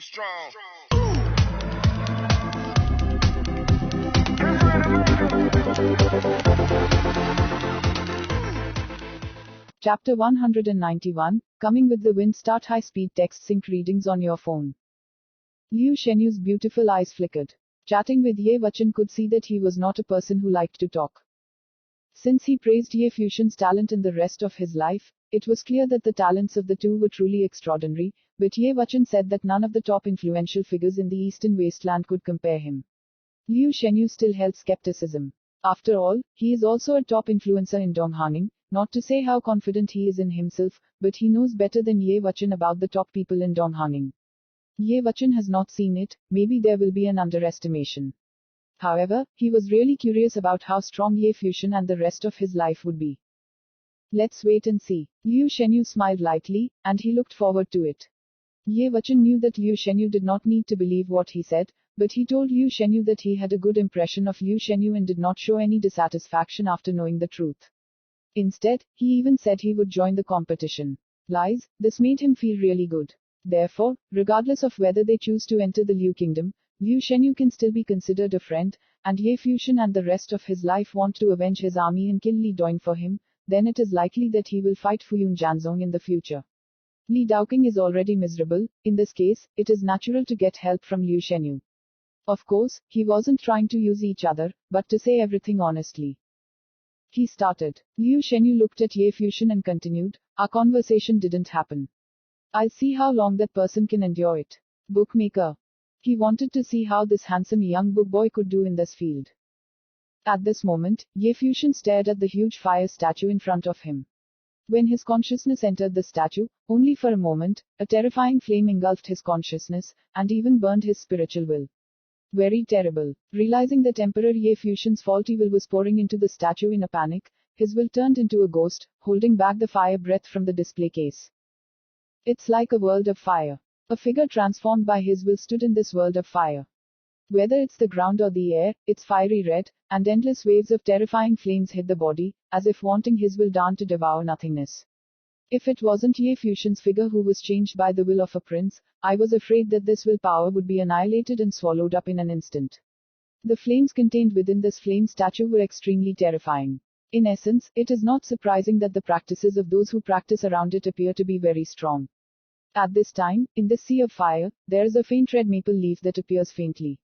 strong. Chapter 191, Coming with the Wind. Start high-speed text sync readings on your phone. Liu Shenyu's beautiful eyes flickered. Chatting with Ye Wachan could see that he was not a person who liked to talk. Since he praised Ye Fusion's talent in the rest of his life, it was clear that the talents of the two were truly extraordinary, but Ye Wachan said that none of the top influential figures in the Eastern Wasteland could compare him. Liu Shenyu still held skepticism. After all, he is also a top influencer in Donghanging, not to say how confident he is in himself, but he knows better than Ye Wachan about the top people in Donghanging. Ye Wachan has not seen it, maybe there will be an underestimation. However, he was really curious about how strong Ye Fusion and the rest of his life would be. Let's wait and see. Liu Shenyu smiled lightly, and he looked forward to it. Ye Wachan knew that Liu Shenyu did not need to believe what he said, but he told Liu Shenyu that he had a good impression of Liu Shenyu and did not show any dissatisfaction after knowing the truth. Instead, he even said he would join the competition. Lies, this made him feel really good. Therefore, regardless of whether they choose to enter the Liu Kingdom, Liu Shenyu can still be considered a friend, and Ye Fusion and the rest of his life want to avenge his army and kill Li Doing for him, then it is likely that he will fight Fuyun Janzong in the future. Li Daoqing is already miserable, in this case, it is natural to get help from Liu Shenyu. Of course, he wasn't trying to use each other, but to say everything honestly. He started. Liu Shenyu looked at Ye Fusion and continued, our conversation didn't happen. I'll see how long that person can endure it. Bookmaker. He wanted to see how this handsome young book boy could do in this field. At this moment, Ye Fusion stared at the huge fire statue in front of him. When his consciousness entered the statue, only for a moment, a terrifying flame engulfed his consciousness, and even burned his spiritual will. Very terrible. Realizing that Emperor Ye Fusion's faulty will was pouring into the statue in a panic, his will turned into a ghost, holding back the fire breath from the display case. It's like a world of fire. A figure transformed by his will stood in this world of fire. Whether it's the ground or the air, it's fiery red, and endless waves of terrifying flames hit the body, as if wanting his will down to devour nothingness. If it wasn't Ye Fusion's figure who was changed by the will of a prince, I was afraid that this willpower would be annihilated and swallowed up in an instant. The flames contained within this flame statue were extremely terrifying. In essence, it is not surprising that the practices of those who practice around it appear to be very strong. At this time, in this sea of fire, there is a faint red maple leaf that appears faintly.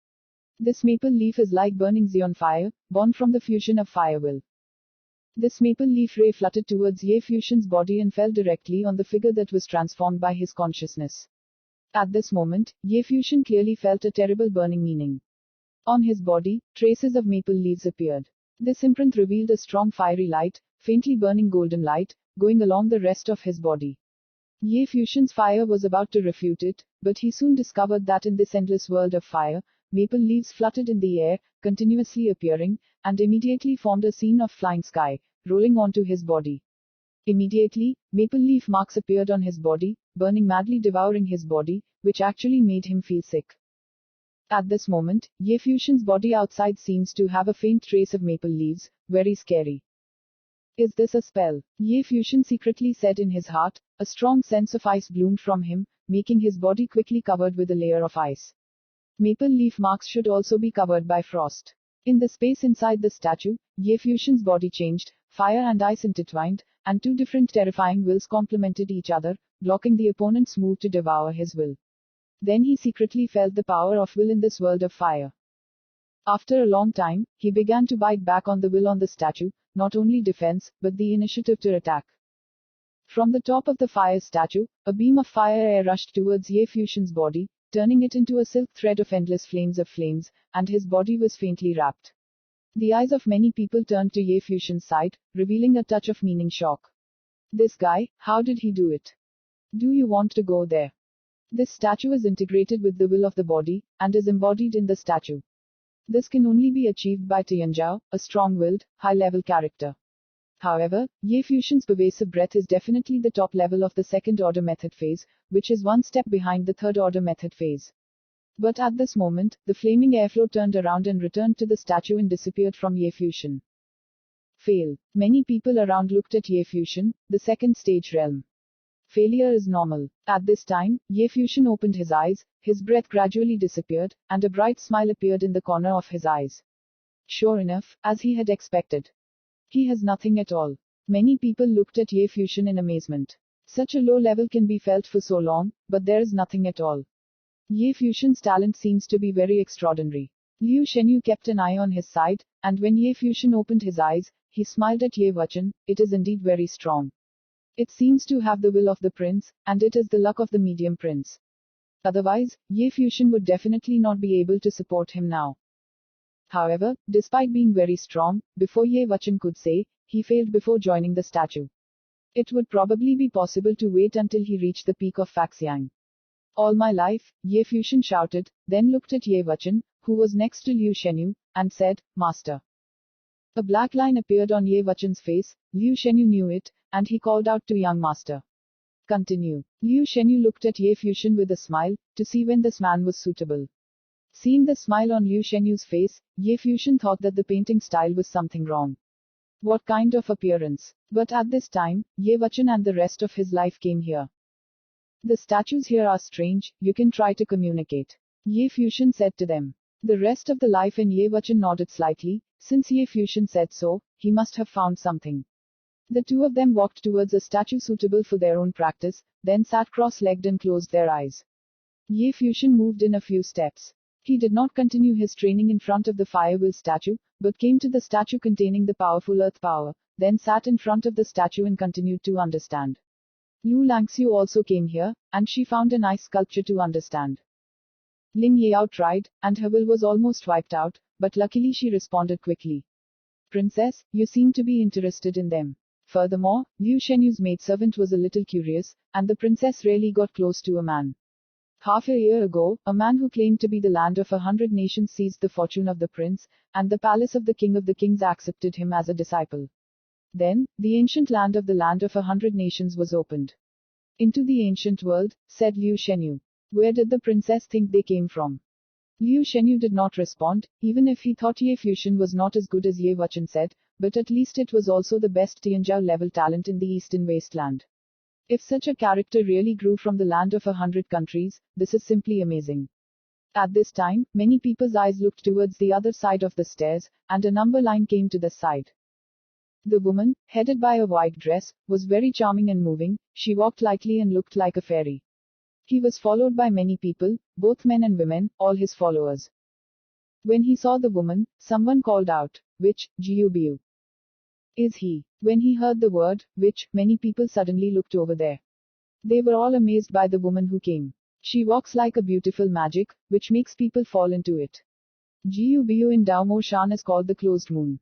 This maple leaf is like burning Xeon fire, born from the fusion of fire will. This maple leaf ray fluttered towards Ye Fusion's body and fell directly on the figure that was transformed by his consciousness. At this moment, Ye Fusion clearly felt a terrible burning meaning. On his body, traces of maple leaves appeared. This imprint revealed a strong fiery light, faintly burning golden light, going along the rest of his body. Ye Fusion's fire was about to refute it, but he soon discovered that in this endless world of fire, maple leaves fluttered in the air, continuously appearing, and immediately formed a scene of flying sky, rolling onto his body. Immediately, maple leaf marks appeared on his body, burning madly, devouring his body, which actually made him feel sick. At this moment, Ye Fusion's body outside seems to have a faint trace of maple leaves, very scary. Is this a spell? Ye Fusion secretly said in his heart. A strong sense of ice bloomed from him, making his body quickly covered with a layer of ice. Maple leaf marks should also be covered by frost. In the space inside the statue, Ye Fusion's body changed, fire and ice intertwined, and two different terrifying wills complemented each other, blocking the opponent's move to devour his will. Then he secretly felt the power of will in this world of fire. After a long time, he began to bite back on the will on the statue, not only defense, but the initiative to attack. From the top of the fire statue, a beam of fire air rushed towards Ye Fusion's body, turning it into a silk thread of endless flames, and his body was faintly wrapped. The eyes of many people turned to Ye Fusion's side, revealing a touch of meaning shock. This guy, how did he do it? Do you want to go there? This statue is integrated with the will of the body, and is embodied in the statue. This can only be achieved by Tianzhao, a strong-willed, high-level character. However, Ye Fusion's pervasive breath is definitely the top level of the second-order method phase, which is one step behind the third-order method phase. But at this moment, the flaming airflow turned around and returned to the statue and disappeared from Ye Fusion. Fail. Many people around looked at Ye Fusion, the second stage realm. Failure is normal. At this time, Ye Fuxian opened his eyes, his breath gradually disappeared, and a bright smile appeared in the corner of his eyes. Sure enough, as he had expected. He has nothing at all. Many people looked at Ye Fuxian in amazement. Such a low level can be felt for so long, but there is nothing at all. Ye Fuxian's talent seems to be very extraordinary. Liu Shenyu kept an eye on his side, and when Ye Fuxian opened his eyes, he smiled at Ye Wuchen. It is indeed very strong. It seems to have the will of the prince, and it is the luck of the medium prince. Otherwise, Ye Fuxian would definitely not be able to support him now. However, despite being very strong, before Ye Wuchen could say, he failed before joining the statue. It would probably be possible to wait until he reached the peak of Faxiang. All my life, Ye Fuxian shouted, then looked at Ye Wuchen, who was next to Liu Shenyu, and said, Master. A black line appeared on Ye Wuchen's face. Liu Shenyu knew it, and he called out to young master. Continue. Liu Shenyu looked at Ye Fuxian with a smile, to see when this man was suitable. Seeing the smile on Liu Shenyu's face, Ye Fuxian thought that the painting style was something wrong. What kind of appearance? But at this time, Ye Wuchen and the rest of his life came here. The statues here are strange, you can try to communicate. Ye Fuxian said to them. The rest of the life in Ye Wuchen nodded slightly. Since Ye Fuxian said so, he must have found something. The two of them walked towards a statue suitable for their own practice, then sat cross-legged and closed their eyes. Ye Fuxian moved in a few steps. He did not continue his training in front of the fire will statue, but came to the statue containing the powerful earth power, then sat in front of the statue and continued to understand. Lu Langxiu also came here, and she found a nice sculpture to understand. Ling Yao tried, and her will was almost wiped out, but luckily she responded quickly. Princess, you seem to be interested in them. Furthermore, Liu Shenyu's maidservant was a little curious, and the princess rarely got close to a man. Half a year ago, a man who claimed to be the land of 100 nations seized the fortune of the prince, and the palace of the king of the kings accepted him as a disciple. Then, the ancient land of the land of 100 nations was opened. Into the ancient world, said Liu Shenyu. Where did the princess think they came from? Liu Shenyu did not respond, even if he thought Ye Fuxian was not as good as Ye Wuchen said, but at least it was also the best Tianzhou level talent in the eastern wasteland. If such a character really grew from the land of 100 countries, this is simply amazing. At this time, many people's eyes looked towards the other side of the stairs, and a number line came to the side. The woman, headed by a white dress, was very charming and moving. She walked lightly and looked like a fairy. He was followed by many people, both men and women, all his followers. When he saw the woman, someone called out, "Which, Jiubiu? Is he?" When he heard the word, "which," many people suddenly looked over there. They were all amazed by the woman who came. She walks like a beautiful magic, which makes people fall into it. Jiubiu in Daomo Shan is called the closed moon.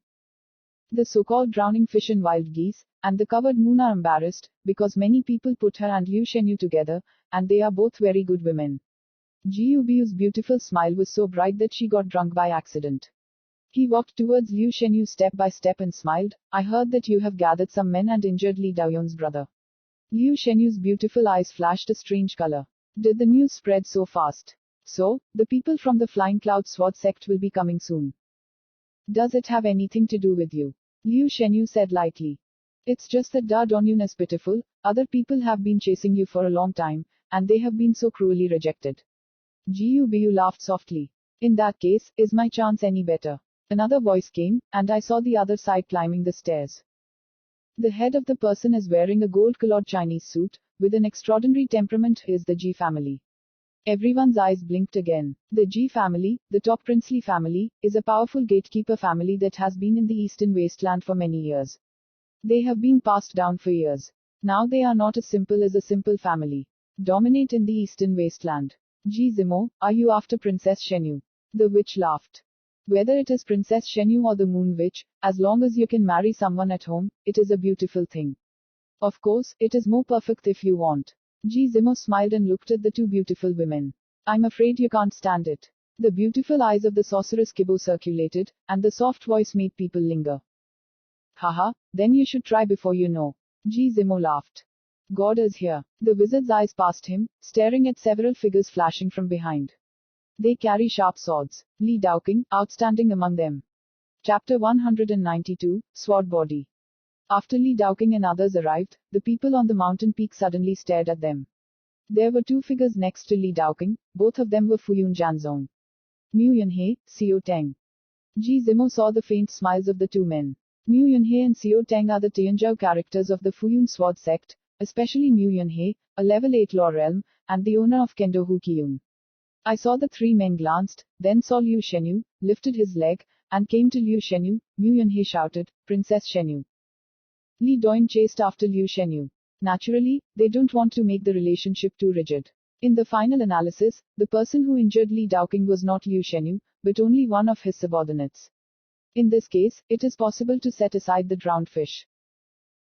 The so-called drowning fish and wild geese, and the covered moon are embarrassed, because many people put her and Liu Shenyu together, and they are both very good women. Jiubiu's beautiful smile was so bright that she got drunk by accident. He walked towards Liu Shenyu step by step and smiled. I heard that you have gathered some men and injured Li Daoyun's brother. Liu Shenyu's beautiful eyes flashed a strange color. Did the news spread so fast? So, the people from the Flying Cloud Sword sect will be coming soon. Does it have anything to do with you? Liu Shenyu said lightly. It's just that Da Donyun is pitiful. Other people have been chasing you for a long time, and they have been so cruelly rejected. Jiubiu laughed softly. In that case, is my chance any better? Another voice came, and I saw the other side climbing the stairs. The head of the person is wearing a gold-colored Chinese suit, with an extraordinary temperament. Is the Ji family. Everyone's eyes blinked again. The Ji family, the top princely family, is a powerful gatekeeper family that has been in the eastern wasteland for many years. They have been passed down for years. Now they are not as simple as a simple family. Dominate in the eastern wasteland. Ji Zimo, are you after Princess Shenyu? The witch laughed. Whether it is Princess Shenyu or the Moon Witch, as long as you can marry someone at home, it is a beautiful thing. Of course, it is more perfect if you want. Ji Zimo smiled and looked at the two beautiful women. I'm afraid you can't stand it. The beautiful eyes of the sorceress Kibo circulated, and the soft voice made people linger. Haha, then you should try before you know. Ji Zimo laughed. God is here. The wizard's eyes passed him, staring at several figures flashing from behind. They carry sharp swords. Li Daoqing, outstanding among them. Chapter 192, Sword Body. After Li Daoqing and others arrived, the people on the mountain peak suddenly stared at them. There were two figures next to Li Daoqing, both of them were Fuyun Jianzong. Mu Yunhe, Xiao Teng. Ji Zimo saw the faint smiles of the two men. Mu Yunhe and Xiao Teng are the Tianzhou characters of the Fuyun Sword sect, especially Mu Yunhe, a level 8 law realm, and the owner of Kendo Hu Qiyun. I saw the three men glanced, then saw Liu Shenyu, lifted his leg, and came to Liu Shenyu. Mu Yunhe shouted, Princess Shenyu. Li Doin chased after Liu Shenyu. Naturally, they don't want to make the relationship too rigid. In the final analysis, the person who injured Li Daoqing was not Liu Shenyu, but only one of his subordinates. In this case, it is possible to set aside the drowned fish.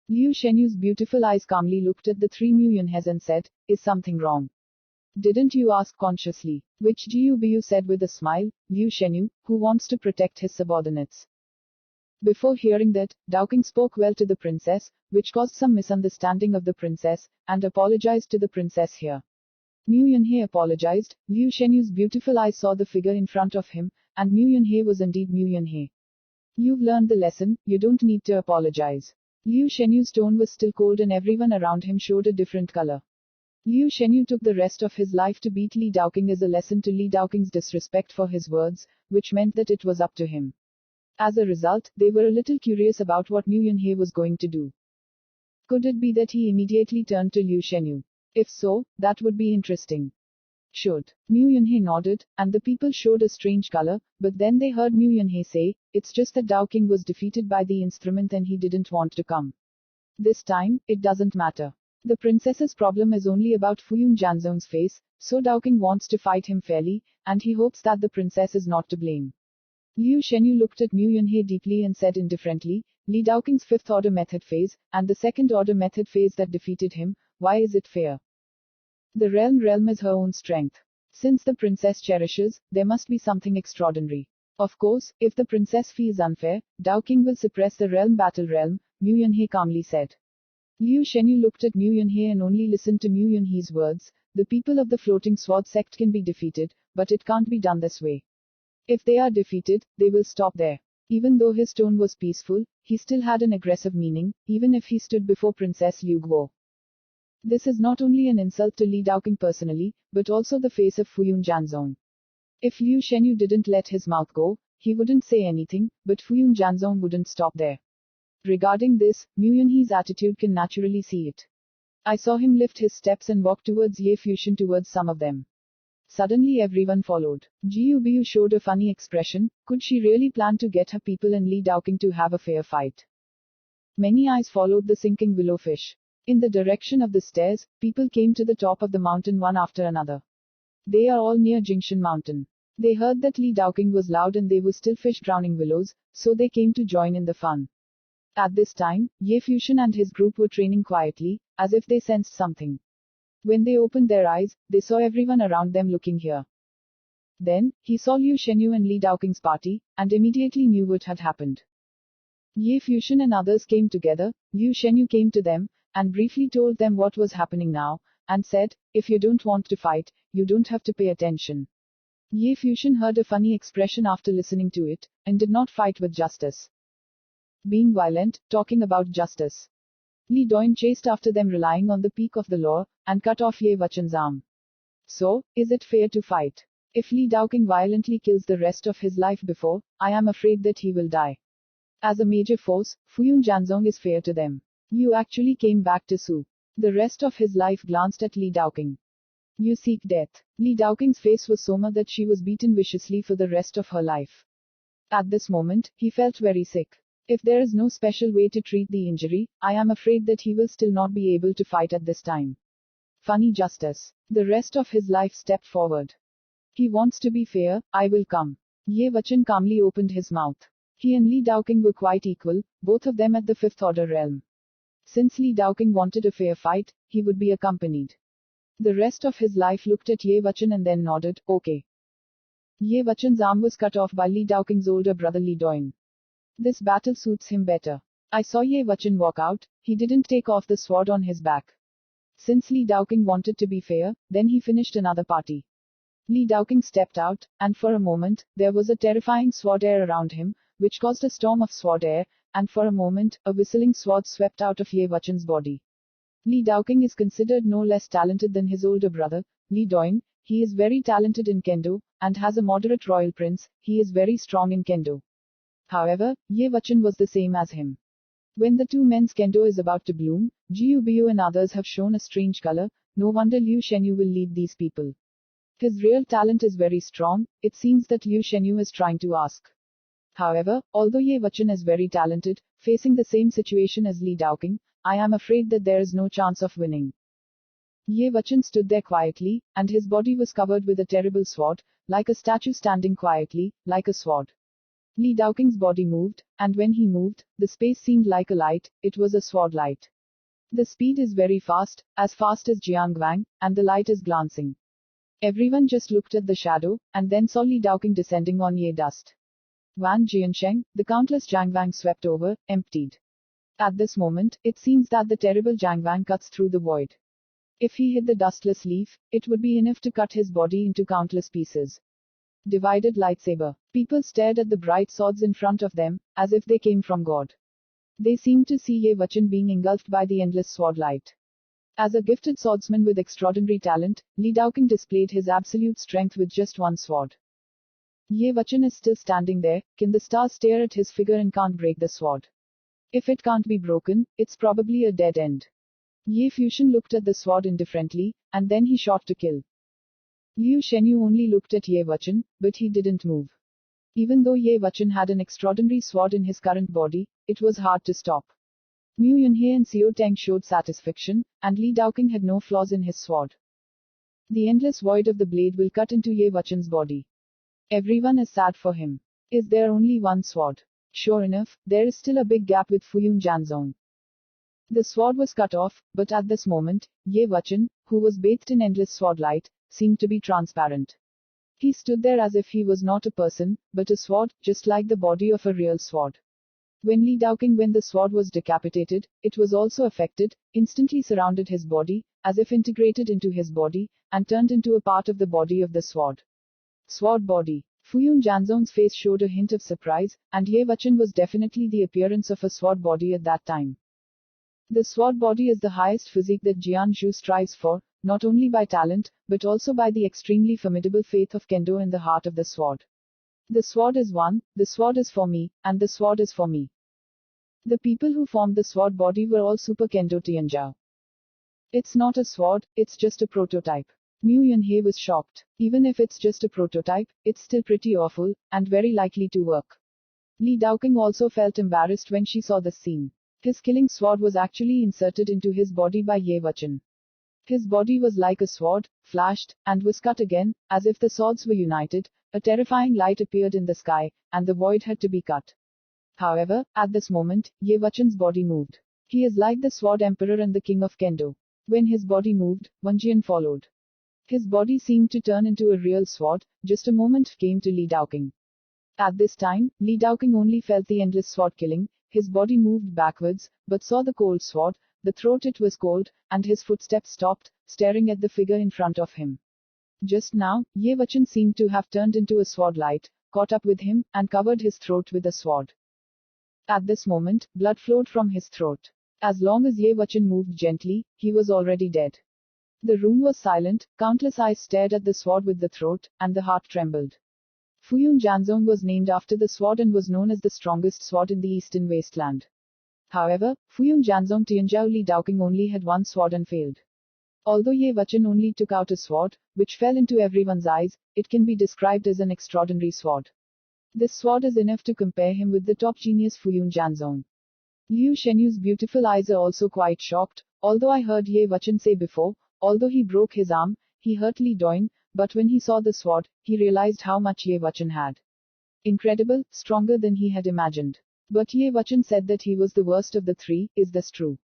Liu Shenyu's beautiful eyes calmly looked at the three Mu Yunhes and said, Is something wrong? Didn't you ask consciously? Which Gubu said with a smile, Liu Shenyu, who wants to protect his subordinates. Before hearing that, Daoqing spoke well to the princess, which caused some misunderstanding of the princess, and apologized to the princess here. Mu Yunhe apologized. Liu Shenyu's beautiful eyes saw the figure in front of him, and Mu Yunhe was indeed Mu Yunhe. You've learned the lesson, you don't need to apologize. Liu Shenyu's tone was still cold and everyone around him showed a different color. Liu Shenyu took the rest of his life to beat Li Daoqing as a lesson to Li Daoqing's disrespect for his words, which meant that it was up to him. As a result, they were a little curious about what Mu Yunhe was going to do. Could it be that he immediately turned to Liu Shenyu? If so, that would be interesting. Should. Mu Yunhe nodded, and the people showed a strange color, but then they heard Mu Yunhe say, It's just that Daoqing was defeated by the instrument and he didn't want to come. This time, it doesn't matter. The princess's problem is only about Fuyun Jianzong's face, so Daoqing wants to fight him fairly, and he hopes that the princess is not to blame. Liu Shenyu looked at Mu Yunhe deeply and said indifferently, Li Daoqing's fifth order method phase, and the second order method phase that defeated him, why is it fair? The realm is her own strength. Since the princess cherishes, there must be something extraordinary. Of course, if the princess feels unfair, Daoqing will suppress the battle realm, Mu Yunhe calmly said. Liu Shenyu looked at Mu Yunhe and only listened to Mu Yunhe's words, the people of the floating sword sect can be defeated, but it can't be done this way. If they are defeated, they will stop there. Even though his tone was peaceful, he still had an aggressive meaning, even if he stood before Princess Liu Guo. This is not only an insult to Li Daoqing personally, but also the face of Fuyun Jianzong. If Liu Shenyu didn't let his mouth go, he wouldn't say anything, but Fuyun Jianzong wouldn't stop there. Regarding this, Mu Yunhe's attitude can naturally see it. I saw him lift his steps and walk towards Ye Fusion towards some of them. Suddenly everyone followed. Gubu showed a funny expression, could she really plan to get her people and Li Daoqing to have a fair fight? Many eyes followed the sinking willow fish. In the direction of the stairs, people came to the top of the mountain one after another. They are all near Jingshan Mountain. They heard that Li Daoqing was loud and they were still fish drowning willows, so they came to join in the fun. At this time, Ye Fusion and his group were training quietly, as if they sensed something. When they opened their eyes, they saw everyone around them looking here. Then, he saw Liu Shenyu and Li Daoqing's party, and immediately knew what had happened. Ye Fusion and others came together, Liu Shenyu came to them, and briefly told them what was happening now, and said, if you don't want to fight, you don't have to pay attention. Ye Fusion heard a funny expression after listening to it, and did not fight with justice. Being violent, talking about justice. Li Doin chased after them relying on the peak of the law, and cut off Ye Wachen's arm. So, is it fair to fight? If Li Daoqing violently kills the rest of his life before, I am afraid that he will die. As a major force, Fuyun Jianzong is fair to them. You actually came back to Su. The rest of his life glanced at Li Daoqing. You seek death. Li Daoqing's face was so much that she was beaten viciously for the rest of her life. At this moment, he felt very sick. If there is no special way to treat the injury, I am afraid that he will still not be able to fight at this time. Funny justice. The rest of his life stepped forward. He wants to be fair, I will come. Ye Wachen calmly opened his mouth. He and Li Daoqing were quite equal, both of them at the fifth order realm. Since Li Daoqing wanted a fair fight, he would be accompanied. The rest of his life looked at Ye Wachen and then nodded, okay. Ye Wachen's arm was cut off by Li Daoqing's older brother Li Doin. This battle suits him better. I saw Ye Wachen walk out, he didn't take off the sword on his back. Since Li Daoqing wanted to be fair, then he finished another party. Li Daoqing stepped out, and for a moment, there was a terrifying sword air around him, which caused a storm of sword air, and for a moment, a whistling sword swept out of Ye Wachan's body. Li Daoqing is considered no less talented than his older brother, Li Doin. He is very talented in kendo, and has a moderate royal prince. He is very strong in kendo. However, Ye Wachan was the same as him. When the two men's kendo is about to bloom, Jiu Biu and others have shown a strange color. No wonder Liu Shenyu will lead these people. His real talent is very strong. It seems that Liu Shenyu is trying to ask. However, although Ye Wachan is very talented, facing the same situation as Li Daoqing, I am afraid that there is no chance of winning. Ye Wachan stood there quietly, and his body was covered with a terrible sword, like a statue standing quietly, like a sword. Li Daoqing's body moved, and when he moved, the space seemed like a light. It was a sword light. The speed is very fast as Jiang Wang, and the light is glancing. Everyone just looked at the shadow, and then saw Li Daoqing descending on Ye dust. Wang Jiansheng, the countless Jiang Wang swept over, emptied. At this moment, it seems that the terrible Jiang Wang cuts through the void. If he hit the dustless leaf, it would be enough to cut his body into countless pieces. Divided lightsaber. People stared at the bright swords in front of them, as if they came from God. They seemed to see Ye Wachan being engulfed by the endless sword light. As a gifted swordsman with extraordinary talent, Li Daoqing displayed his absolute strength with just one sword. Ye Wachan is still standing there. Can the stars stare at his figure and can't break the sword? If it can't be broken, it's probably a dead end. Ye Fusion looked at the sword indifferently, and then he shot to kill. Liu Shenyu only looked at Ye Wachan, but he didn't move. Even though Ye Wachan had an extraordinary sword in his current body, it was hard to stop. Mu Yunhe and Xiao Teng showed satisfaction, and Li Daoqing had no flaws in his sword. The endless void of the blade will cut into Ye Wachan's body. Everyone is sad for him. Is there only one sword? Sure enough, there is still a big gap with Fuyun Janzong. The sword was cut off, but at this moment, Ye Wachan, who was bathed in endless sword light, seemed to be transparent. He stood there as if he was not a person, but a sword, just like the body of a real sword. When the sword was decapitated, it was also affected, instantly surrounded his body, as if integrated into his body, and turned into a part of the body of the sword. Sword body. Fuyun Janzong's face showed a hint of surprise, and Ye Wachan was definitely the appearance of a sword body at that time. The sword body is the highest physique that Jian Zhu strives for, not only by talent, but also by the extremely formidable faith of Kendo in the heart of the sword. The sword is one, the sword is for me, and the sword is for me. The people who formed the sword body were all Super Kendo Tianzhao. It's not a sword, it's just a prototype. Mu Yunhe was shocked. Even if it's just a prototype, it's still pretty awful, and very likely to work. Li Daoqing also felt embarrassed when she saw the scene. His killing sword was actually inserted into his body by Ye Wachan. His body was like a sword, flashed, and was cut again, as if the swords were united. A terrifying light appeared in the sky, and the void had to be cut. However, at this moment, Ye Wachan's body moved. He is like the Sword Emperor and the King of Kendo. When his body moved, Wenjian followed. His body seemed to turn into a real sword. Just a moment came to Li Daoqing. At this time, Li Daoqing only felt the endless sword killing. His body moved backwards, but saw the cold sword, the throat it was cold, and his footsteps stopped, staring at the figure in front of him. Just now, Ye Wachan seemed to have turned into a sword light, caught up with him, and covered his throat with a sword. At this moment, blood flowed from his throat. As long as Ye Wachan moved gently, he was already dead. The room was silent, countless eyes stared at the sword with the throat, and the heart trembled. Fuyun Janzong was named after the sword and was known as the strongest sword in the eastern wasteland. However, Fuyun Janzong Tianzhao Li Daoqing only had one sword and failed. Although Ye Wachan only took out a sword, which fell into everyone's eyes, it can be described as an extraordinary sword. This sword is enough to compare him with the top genius Fuyun Janzong. Liu Shenyu's beautiful eyes are also quite shocked. Although I heard Ye Wachan say before, although he broke his arm, he hurt Li Doin, but when he saw the sword, he realized how much Ye Wachan had. Incredible, stronger than he had imagined. But Ye Wachan said that he was the worst of the three. Is this true?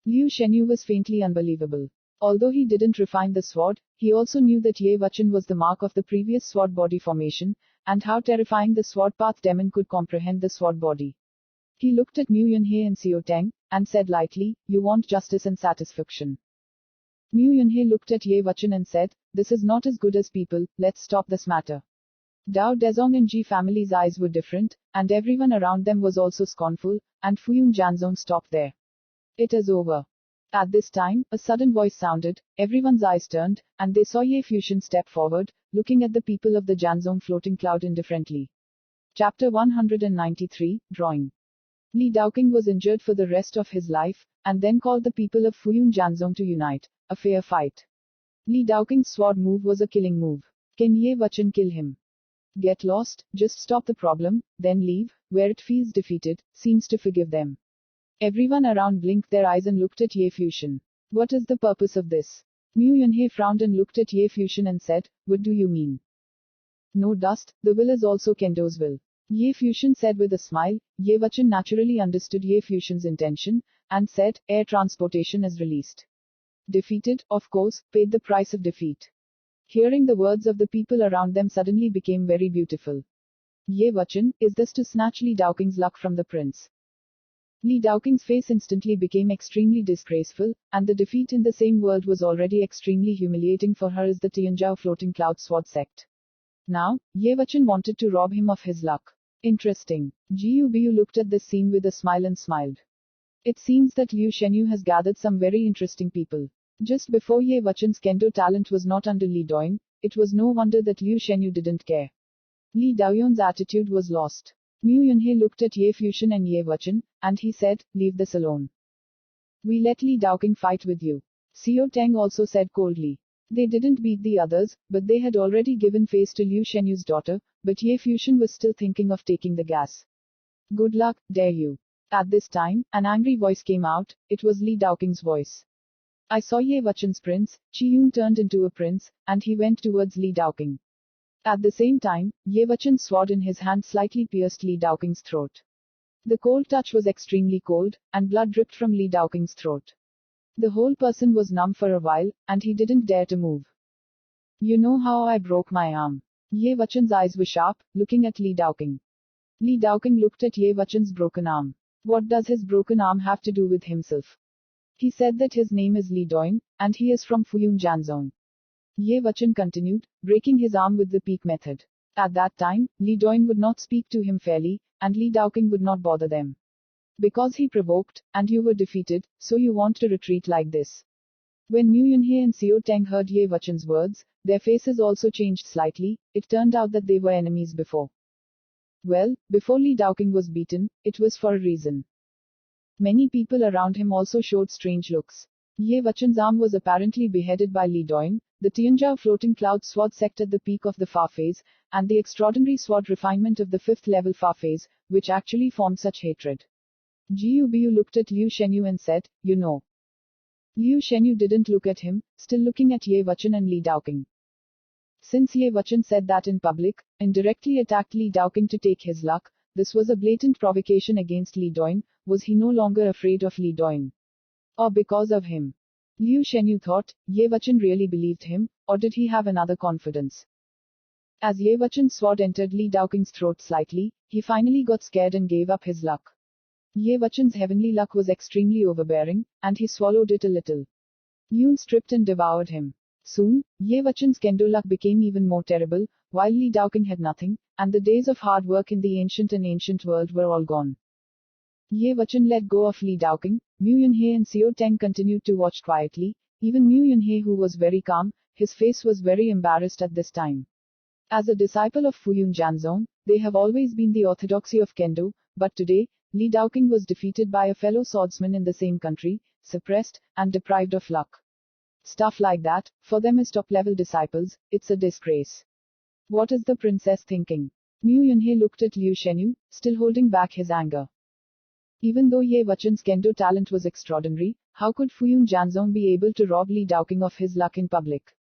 Liu Shenyu was faintly unbelievable. Although he didn't refine the sword, he also knew that Ye Wachan was the mark of the previous sword body formation, and how terrifying the sword path demon could comprehend the sword body. He looked at Mu Yunhe and Xiao Teng, and said lightly, "You want justice and satisfaction." Mu Yunhe looked at Ye Wachan and said, "This is not as good as people, let's stop this matter." Dao Dezong and Ji family's eyes were different, and everyone around them was also scornful, and Fuyun Janzong stopped there. It is over. At this time, a sudden voice sounded, everyone's eyes turned, and they saw Ye Fusion step forward, looking at the people of the Janzong floating cloud indifferently. Chapter 193, Drawing. Li Daoqing was injured for the rest of his life, and then called the people of Fuyun Janzong to unite. A fair fight. Li Daoqing's sword move was a killing move. Can Ye Wuchen kill him? Get lost, just stop the problem, then leave, where it feels defeated, seems to forgive them. Everyone around blinked their eyes and looked at Ye Fusion. What is the purpose of this? Mu Yunhe frowned and looked at Ye Fusion and said, what do you mean? No dust, the will is also Kendo's will. Ye Fusion said with a smile. Ye Wuchen naturally understood Ye Fusion's intention, and said, air transportation is released. Defeated, of course, paid the price of defeat. Hearing the words of the people around them suddenly became very beautiful. Ye Wuchen, is this to snatch Li Daoqing's luck from the prince? Li Daoqing's face instantly became extremely disgraceful, and the defeat in the same world was already extremely humiliating for her as the Tianzhao floating cloud sword sect. Now, Ye Wuchen wanted to rob him of his luck. Interesting. Jiu Biu looked at this scene with a smile and smiled. It seems that Liu Shenyu has gathered some very interesting people. Just before Ye Wuchen's kendo talent was not under Li Doin, it was no wonder that Liu Shenyu didn't care. Li Daoyon's attitude was lost. Mu Yunhe looked at Ye Fusion and Ye Wuchen, and he said, leave this alone. We let Li Daoqing fight with you. Xiao Teng also said coldly. They didn't beat the others, but they had already given face to Liu Shenyu's daughter, but Ye Fusion was still thinking of taking the gas. Good luck, dare you. At this time, an angry voice came out. It was Li Daoqing's voice. I saw Ye Wuchen's prince. Chi Yun turned into a prince, and he went towards Li Daoqing. At the same time, Ye Wuchen's sword in his hand slightly pierced Li Daoqing's throat. The cold touch was extremely cold, and blood dripped from Li Daoqing's throat. The whole person was numb for a while, and he didn't dare to move. You know how I broke my arm? Ye Wuchen's eyes were sharp, looking at Li Daoqing. Li Daoqing looked at Ye Wuchen's broken arm. What does his broken arm have to do with himself? He said that his name is Li Doin, and he is from Fuyun Janzong. Ye Wuchen continued, breaking his arm with the peak method. At that time, Li Doin would not speak to him fairly, and Li Daoqing would not bother them. Because he provoked, and you were defeated, so you want to retreat like this. When Mu Yunhe and Xiao Teng heard Ye Wuchen's words, their faces also changed slightly. It turned out that they were enemies before. Well, before Li Daoqing was beaten, it was for a reason. Many people around him also showed strange looks. Ye Wuchen's arm was apparently beheaded by Li Doin, the Tianzhao floating cloud sword sect at the peak of the Fa phase, and the extraordinary sword refinement of the 5th level Fa phase, which actually formed such hatred. Jiu Biu looked at Liu Shenyu and said, you know. Liu Shenyu didn't look at him, still looking at Ye Wuchen and Li Daoqing. Since Ye Wuchen said that in public, indirectly attacked Li Daoqing to take his luck, this was a blatant provocation against Li Doin. Was he no longer afraid of Li Doin? Or because of him? Liu Shenyu thought, Ye Wuchen really believed him, or did he have another confidence? As Ye Wuchen's sword entered Li Daoqing's throat slightly, he finally got scared and gave up his luck. Ye Wuchen's heavenly luck was extremely overbearing, and he swallowed it a little. Yun stripped and devoured him. Soon, Ye Wuchen's kendo luck became even more terrible, while Li Daoqing had nothing, and the days of hard work in the ancient world were all gone. Ye Wuchen let go of Li Daoqing. Mu Yunhe and Xiao Teng continued to watch quietly. Even Mu Yunhe, who was very calm, his face was very embarrassed at this time. As a disciple of Fuyun Janzong, they have always been the orthodoxy of kendo, but today, Li Daoqing was defeated by a fellow swordsman in the same country, suppressed, and deprived of luck. Stuff like that, for them as top-level disciples, it's a disgrace. What is the princess thinking? Mu Yunhe looked at Liu Shenyu, still holding back his anger. Even though Ye Wuchen's kendo talent was extraordinary, how could Fuyun Janzong be able to rob Li Daoqing of his luck in public?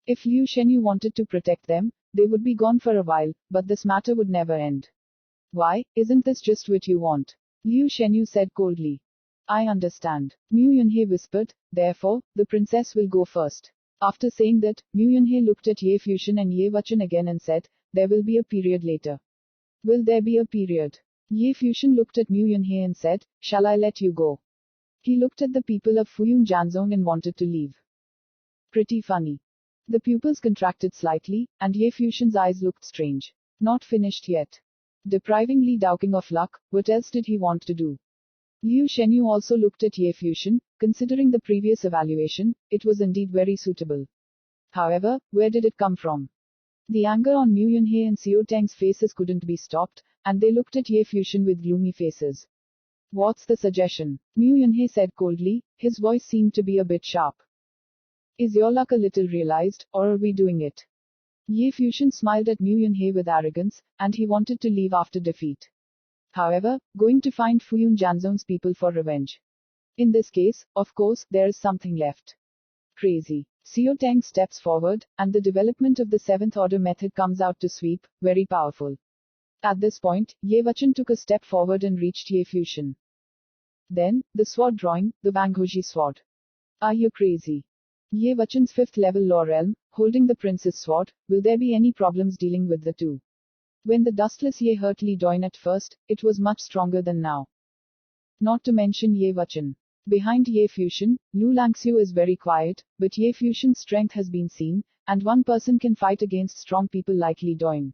If Liu Shenyu wanted to protect them, they would be gone for a while, but this matter would never end. Why, isn't this just what you want? Liu Shenyu said coldly. I understand. Mu Yunhe whispered, therefore, the princess will go first. After saying that, Mu Yunhe looked at Ye Fusion and Ye Wuchen again and said, there will be a period later. Will there be a period? Ye Fusion looked at Mu Yunhe and said, shall I let you go? He looked at the people of Fuyun Janzong and wanted to leave. Pretty funny. The pupils contracted slightly, and Ye Fusion's eyes looked strange. Not finished yet. Depriving Li Daoqing of luck, what else did he want to do? Liu Shenyu also looked at Ye Fusion. Considering the previous evaluation, it was indeed very suitable. However, where did it come from? The anger on Mu Yunhe and Xiao Teng's faces couldn't be stopped, and they looked at Ye Fusion with gloomy faces. What's the suggestion? Mu Yunhe said coldly, his voice seemed to be a bit sharp. Is your luck a little realized, or are we doing it? Ye Fusion smiled at Mu Yunhe with arrogance, and he wanted to leave after defeat. However, going to find Fuyun Janzong's people for revenge. In this case, of course, there is something left. Crazy. Xiao Teng steps forward, and the development of the seventh order method comes out to sweep, very powerful. At this point, Ye Wuchen took a step forward and reached Ye Fusion. Then, the sword drawing, the Wanghoji sword. Are you crazy? Ye Wuchen's fifth level law realm, holding the prince's sword, will there be any problems dealing with the two? When the dustless Ye hurt Li Doin at first, it was much stronger than now. Not to mention Ye Wuchen. Behind Ye Fusion, Lu Langxiu is very quiet, but Ye Fusion's strength has been seen, and one person can fight against strong people like Li Doin.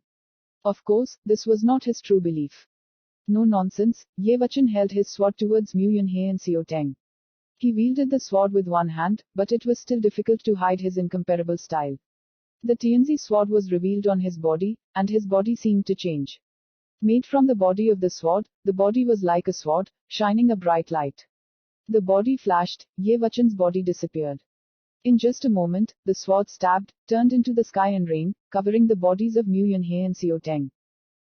Of course, this was not his true belief. No nonsense, Ye Wuchen held his sword towards Mu Yunhe and Xiao Teng. He wielded the sword with one hand, but it was still difficult to hide his incomparable style. The Tianzi sword was revealed on his body, and his body seemed to change. Made from the body of the sword, the body was like a sword, shining a bright light. The body flashed, Ye Wuchen's body disappeared. In just a moment, the sword stabbed, turned into the sky and rain, covering the bodies of Mu Yunhe and Xiao Teng.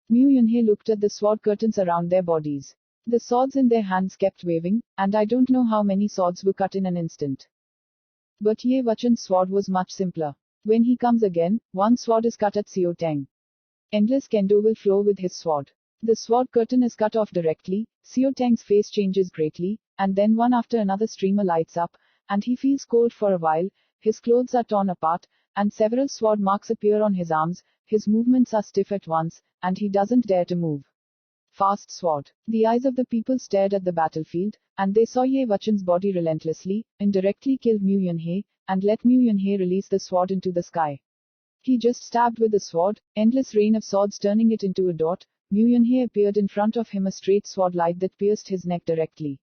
Mu Yunhe looked at the sword curtains around their bodies. The swords in their hands kept waving, and I don't know how many swords were cut in an instant. But Ye Wuchen's sword was much simpler. When he comes again, one sword is cut at Xiao Teng. Endless kendo will flow with his sword. The sword curtain is cut off directly, Xiao Teng's face changes greatly, and then one after another streamer lights up, and he feels cold for a while, his clothes are torn apart, and several sword marks appear on his arms, his movements are stiff at once, and he doesn't dare to move. Fast sword. The eyes of the people stared at the battlefield, and they saw Ye Wuchen's body relentlessly, indirectly killed Mu Yunhe, and let Mu Yunhe release the sword into the sky. He just stabbed with the sword, endless rain of swords turning it into a dot. Mu Yunhe appeared in front of him, a straight sword light that pierced his neck directly.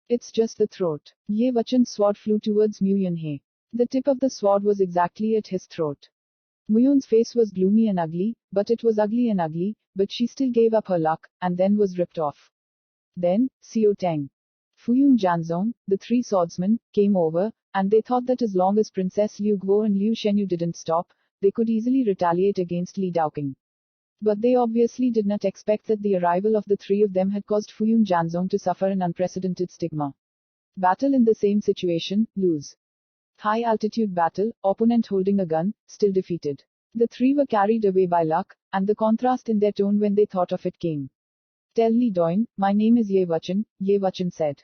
It's just the throat. Ye Wuchen's sword flew towards Mu Yunhe. The tip of the sword was exactly at his throat. Muyun's face was gloomy and ugly, but she still gave up her luck, and then was ripped off. Then, Xiao Teng, Fuyun Janzong, the three swordsmen, came over, and they thought that as long as Princess Liu Guo and Liu Shenyu didn't stop, they could easily retaliate against Li Daoqing. But they obviously did not expect that the arrival of the three of them had caused Fuyun Janzong to suffer an unprecedented stigma. Battle in the same situation, lose. High altitude battle, opponent holding a gun, still defeated. The three were carried away by luck, and the contrast in their tone when they thought of it came. Tell Li Doin, my name is Ye Wuchen, Ye Wuchen said.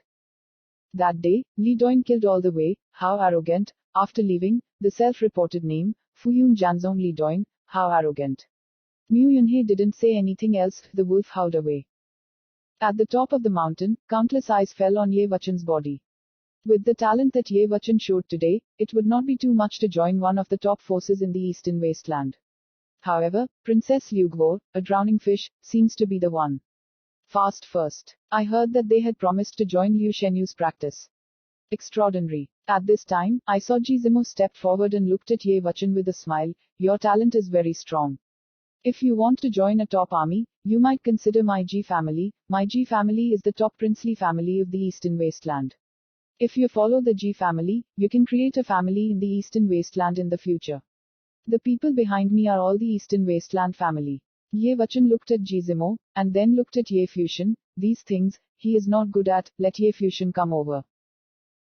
That day, Li Doin killed all the way, how arrogant, after leaving, the self-reported name, Fuyun Janzong Li Doin, how arrogant. Mu Yunhe didn't say anything else, the wolf howled away. At the top of the mountain, countless eyes fell on Ye Wuchen's body. With the talent that Ye Wuchen showed today, it would not be too much to join one of the top forces in the Eastern Wasteland. However, Princess Liu Guo, a drowning fish, seems to be the one. Fast first. I heard that they had promised to join Liu Shenyu's practice. Extraordinary. At this time, I saw Ji Zimo step forward and looked at Ye Wuchen with a smile. Your talent is very strong. If you want to join a top army, you might consider my Ji family. My Ji family is the top princely family of the Eastern Wasteland. If you follow the Ji family, you can create a family in the Eastern Wasteland in the future. The people behind me are all the Eastern Wasteland family. Ye Wuchen looked at Ji Zimo, and then looked at Ye Fusion. These things, he is not good at, let Ye Fusion come over.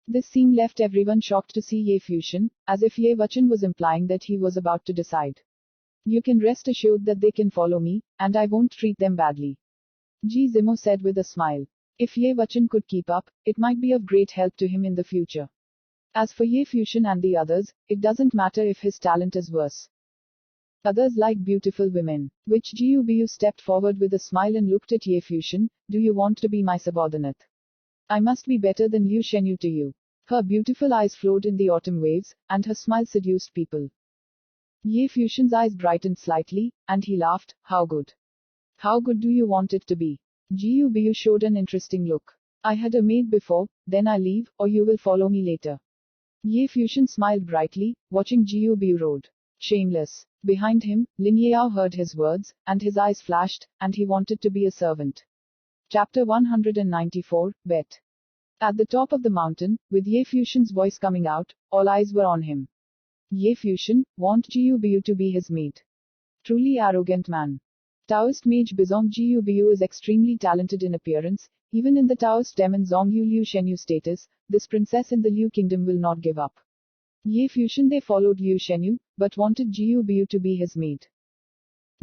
This scene left everyone shocked to see Ye Fusion, as if Ye Wuchen was implying that he was about to decide. You can rest assured that they can follow me, and I won't treat them badly. Ji Zimo said with a smile. If Ye Wuchen could keep up, it might be of great help to him in the future. As for Ye Fusion and the others, it doesn't matter if his talent is worse. Others like beautiful women. Which Jiubiu stepped forward with a smile and looked at Ye Fusion. Do you want to be my subordinate? I must be better than Liu Shenyu to you. Her beautiful eyes flowed in the autumn waves, and her smile seduced people. Ye Fusion's eyes brightened slightly, and he laughed. How good? How good do you want it to be? Jiu Biu showed an interesting look. I had a maid before, then I leave, or you will follow me later. Ye Fusion smiled brightly, watching Jiu Biu rode. Shameless. Behind him, Lin Yao heard his words, and his eyes flashed, and he wanted to be a servant. Chapter 194, Bet. At the top of the mountain, with Ye Fusion's voice coming out, all eyes were on him. Ye Fusion want Jiu Biu to be his maid. Truly arrogant man. Taoist mage Bizong Jiu Biu is extremely talented in appearance. Even in the Taoist demon Zongyu Liu Shenyu status, this princess in the Liu kingdom will not give up. Ye Fusion they followed Liu Shenyu, but wanted Jiu Biu to be his maid.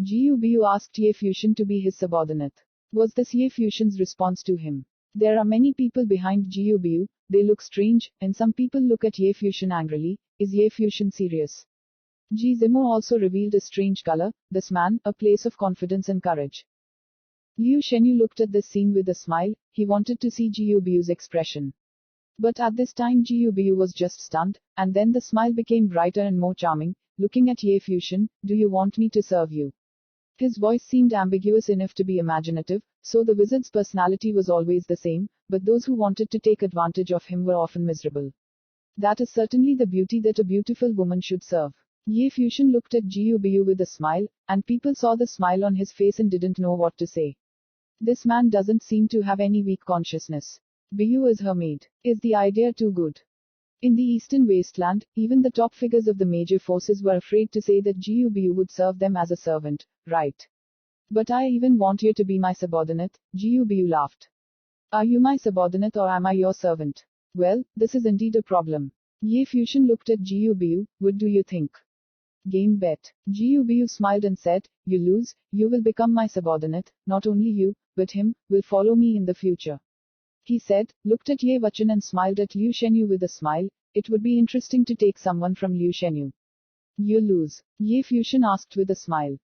Jiu Biu asked Ye Fusion to be his subordinate. Was this Ye Fusion's response to him? There are many people behind Jiu Biu, they look strange, and some people look at Ye Fusion angrily. Is Ye Fusion serious? Ji Zimo also revealed a strange color, this man, a place of confidence and courage. Liu Shenyu looked at this scene with a smile, he wanted to see Jiu Biu's expression. But at this time Jiu Biu was just stunned, and then the smile became brighter and more charming, looking at Ye Fusion, do you want me to serve you? His voice seemed ambiguous enough to be imaginative, so the wizard's personality was always the same, but those who wanted to take advantage of him were often miserable. That is certainly the beauty that a beautiful woman should serve. Ye Fusion looked at Jiu Biu with a smile, and people saw the smile on his face and didn't know what to say. This man doesn't seem to have any weak consciousness. Biu is her maid. Is the idea too good? In the eastern wasteland, even the top figures of the major forces were afraid to say that Jiu Biu would serve them as a servant, right? But I even want you to be my subordinate, Jiu Biu laughed. Are you my subordinate or am I your servant? Well, this is indeed a problem. Ye Fusion looked at Jiu Biu, what do you think? Game bet. Jiu Biu smiled and said, you lose, you will become my subordinate, not only you, but him, will follow me in the future. He said, looked at Ye Wachan and smiled at Liu Shenyu with a smile, it would be interesting to take someone from Liu Shenyu. You lose. Ye Fusion asked with a smile.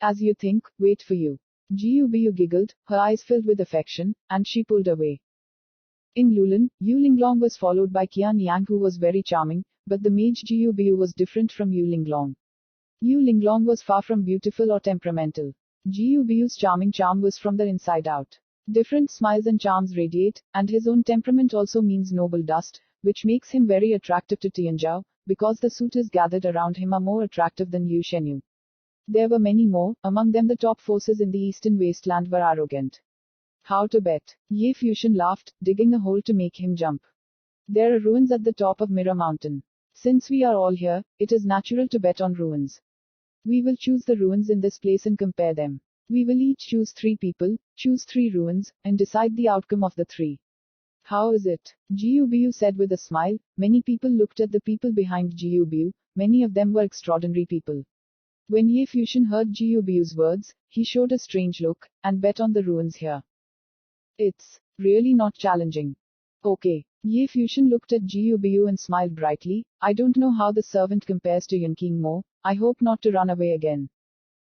As you think, wait for you. Jiu Biu giggled, her eyes filled with affection, and she pulled away. In Lulin, Yu Linglong was followed by Qian Yang who was very charming, but the mage Jiu Biu was different from Yu Linglong. Yu Linglong was far from beautiful or temperamental. Jiu Biu's charming charm was from the inside out. Different smiles and charms radiate, and his own temperament also means noble dust, which makes him very attractive to Tianzhao, because the suitors gathered around him are more attractive than Liu Shenyu. There were many more, among them the top forces in the eastern wasteland were arrogant. How to bet? Ye Fusion laughed, digging a hole to make him jump. There are ruins at the top of Mirror Mountain. Since we are all here, it is natural to bet on ruins. We will choose the ruins in this place and compare them. We will each choose 3 people, choose 3 ruins, and decide the outcome of the 3. How is it? Jiu Biu said with a smile. Many people looked at the people behind Jiu Biu, many of them were extraordinary people. When Ye Fusion heard Jiu Biu's words, he showed a strange look, and bet on the ruins here. It's really not challenging. Okay. Ye Fusion looked at Jiu Biu and smiled brightly. I don't know how the servant compares to Yunqing Mo, I hope not to run away again.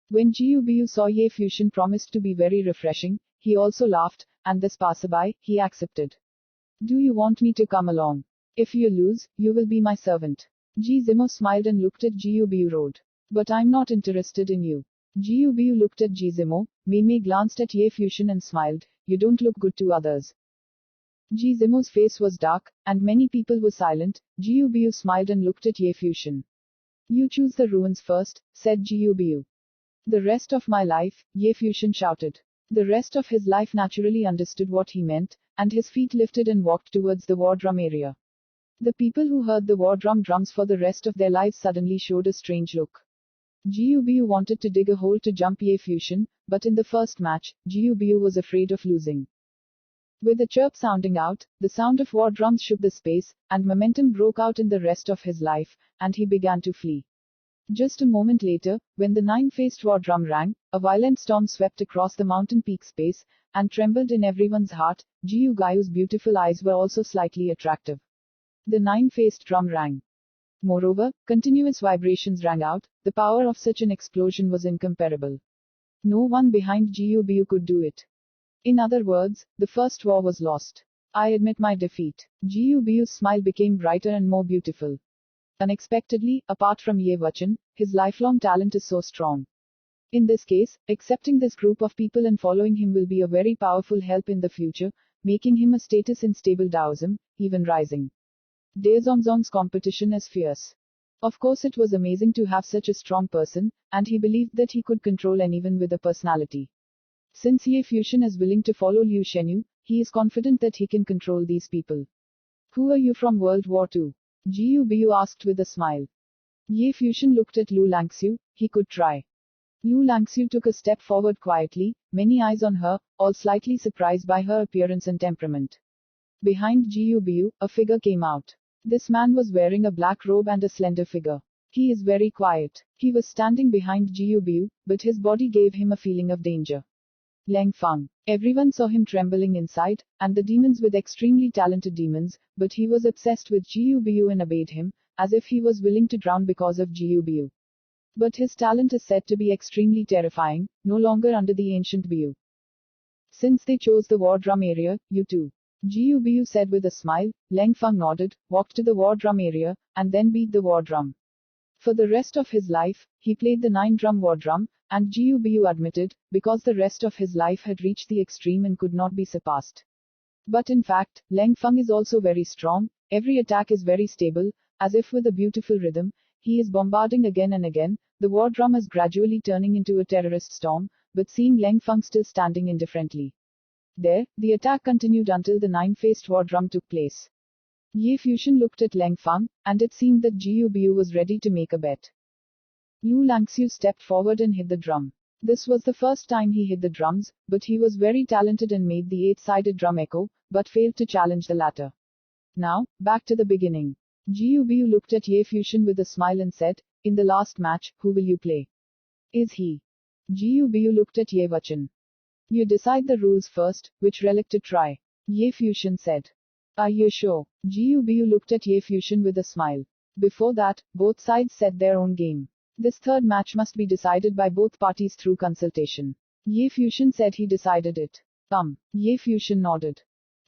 When Jiu Biu saw Ye Fusion promised to be very refreshing, he also laughed, and this passerby, he accepted. Do you want me to come along? If you lose, you will be my servant. Ji Zimo smiled and looked at Jiu Biu road. But I'm not interested in you. Jiu Biu looked at Ji Zimo, Mei Mei glanced at Ye Fusion and smiled, you don't look good to others. Ji Zimo's face was dark, and many people were silent. Jiu Biu smiled and looked at Ye Fusion. You choose the ruins first, said Jiu Biu. The rest of my life, Ye Fusion shouted. The rest of his life naturally understood what he meant, and his feet lifted and walked towards the war drum area. The people who heard the war drum drums for the rest of their lives suddenly showed a strange look. Jiu Biu wanted to dig a hole to jump Ye Fusion, but in the first match, Jiu Biu was afraid of losing. With a chirp sounding out, the sound of war drums shook the space, and momentum broke out in the rest of his life, and he began to flee. Just a moment later, when the 9-faced war drum rang, a violent storm swept across the mountain peak space, and trembled in everyone's heart. Jiu Gaiu's beautiful eyes were also slightly attractive. The 9-faced drum rang. Moreover, continuous vibrations rang out, the power of such an explosion was incomparable. No one behind Jiu Biu could do it. In other words, the first war was lost. I admit my defeat. Jiu Biu's smile became brighter and more beautiful. Unexpectedly, apart from Ye Wachan, his lifelong talent is so strong. In this case, accepting this group of people and following him will be a very powerful help in the future, making him a status in stable Taoism, even rising. Daozongzong's competition is fierce. Of course, it was amazing to have such a strong person, and he believed that he could control anyone with a personality. Since Ye Fuxian is willing to follow Liu Shenyu, he is confident that he can control these people. Who are you from World War II? Jiu Biu asked with a smile. Ye Fuxian looked at Lu Langxiu, he could try. Lu Langxiu took a step forward quietly, many eyes on her, all slightly surprised by her appearance and temperament. Behind Jiu Biu, a figure came out. This man was wearing a black robe and a slender figure. He is very quiet. He was standing behind Jiu Biu, but his body gave him a feeling of danger. Leng Feng. Everyone saw him trembling inside, and the demons with extremely talented demons, but he was obsessed with Jiu Biu and obeyed him, as if he was willing to drown because of Jiu Biu. But his talent is said to be extremely terrifying, no longer under the ancient Biu. Since they chose the war drum area, you too. Jiu Biu said with a smile. Leng Feng nodded, walked to the war drum area, and then beat the war drum. For the rest of his life, he played the 9-drum war drum, and Jiu Biu admitted, because the rest of his life had reached the extreme and could not be surpassed. But in fact, Leng Feng is also very strong, every attack is very stable, as if with a beautiful rhythm, he is bombarding again and again, the war drum is gradually turning into a terrorist storm, but seeing Leng Feng still standing indifferently there, the attack continued until the 9-faced war drum took place. Ye Fuxian looked at Leng Feng, and it seemed that Jiu Biu was ready to make a bet. Lu Langxiu stepped forward and hit the drum. This was the first time he hit the drums, but he was very talented and made the 8-sided drum echo, but failed to challenge the latter. Now, back to the beginning. Jiu Biu looked at Ye Fuxian with a smile and said, in the last match, who will you play? Is he? Jiu Biu looked at Ye Wachan. You decide the rules first, which relic to try. Ye Fuxian said. Are you sure? Jiu Biu looked at Ye Fuxian with a smile. Before that, both sides set their own game. This third match must be decided by both parties through consultation. Ye Fuxian said he decided it. Ye Fuxian nodded.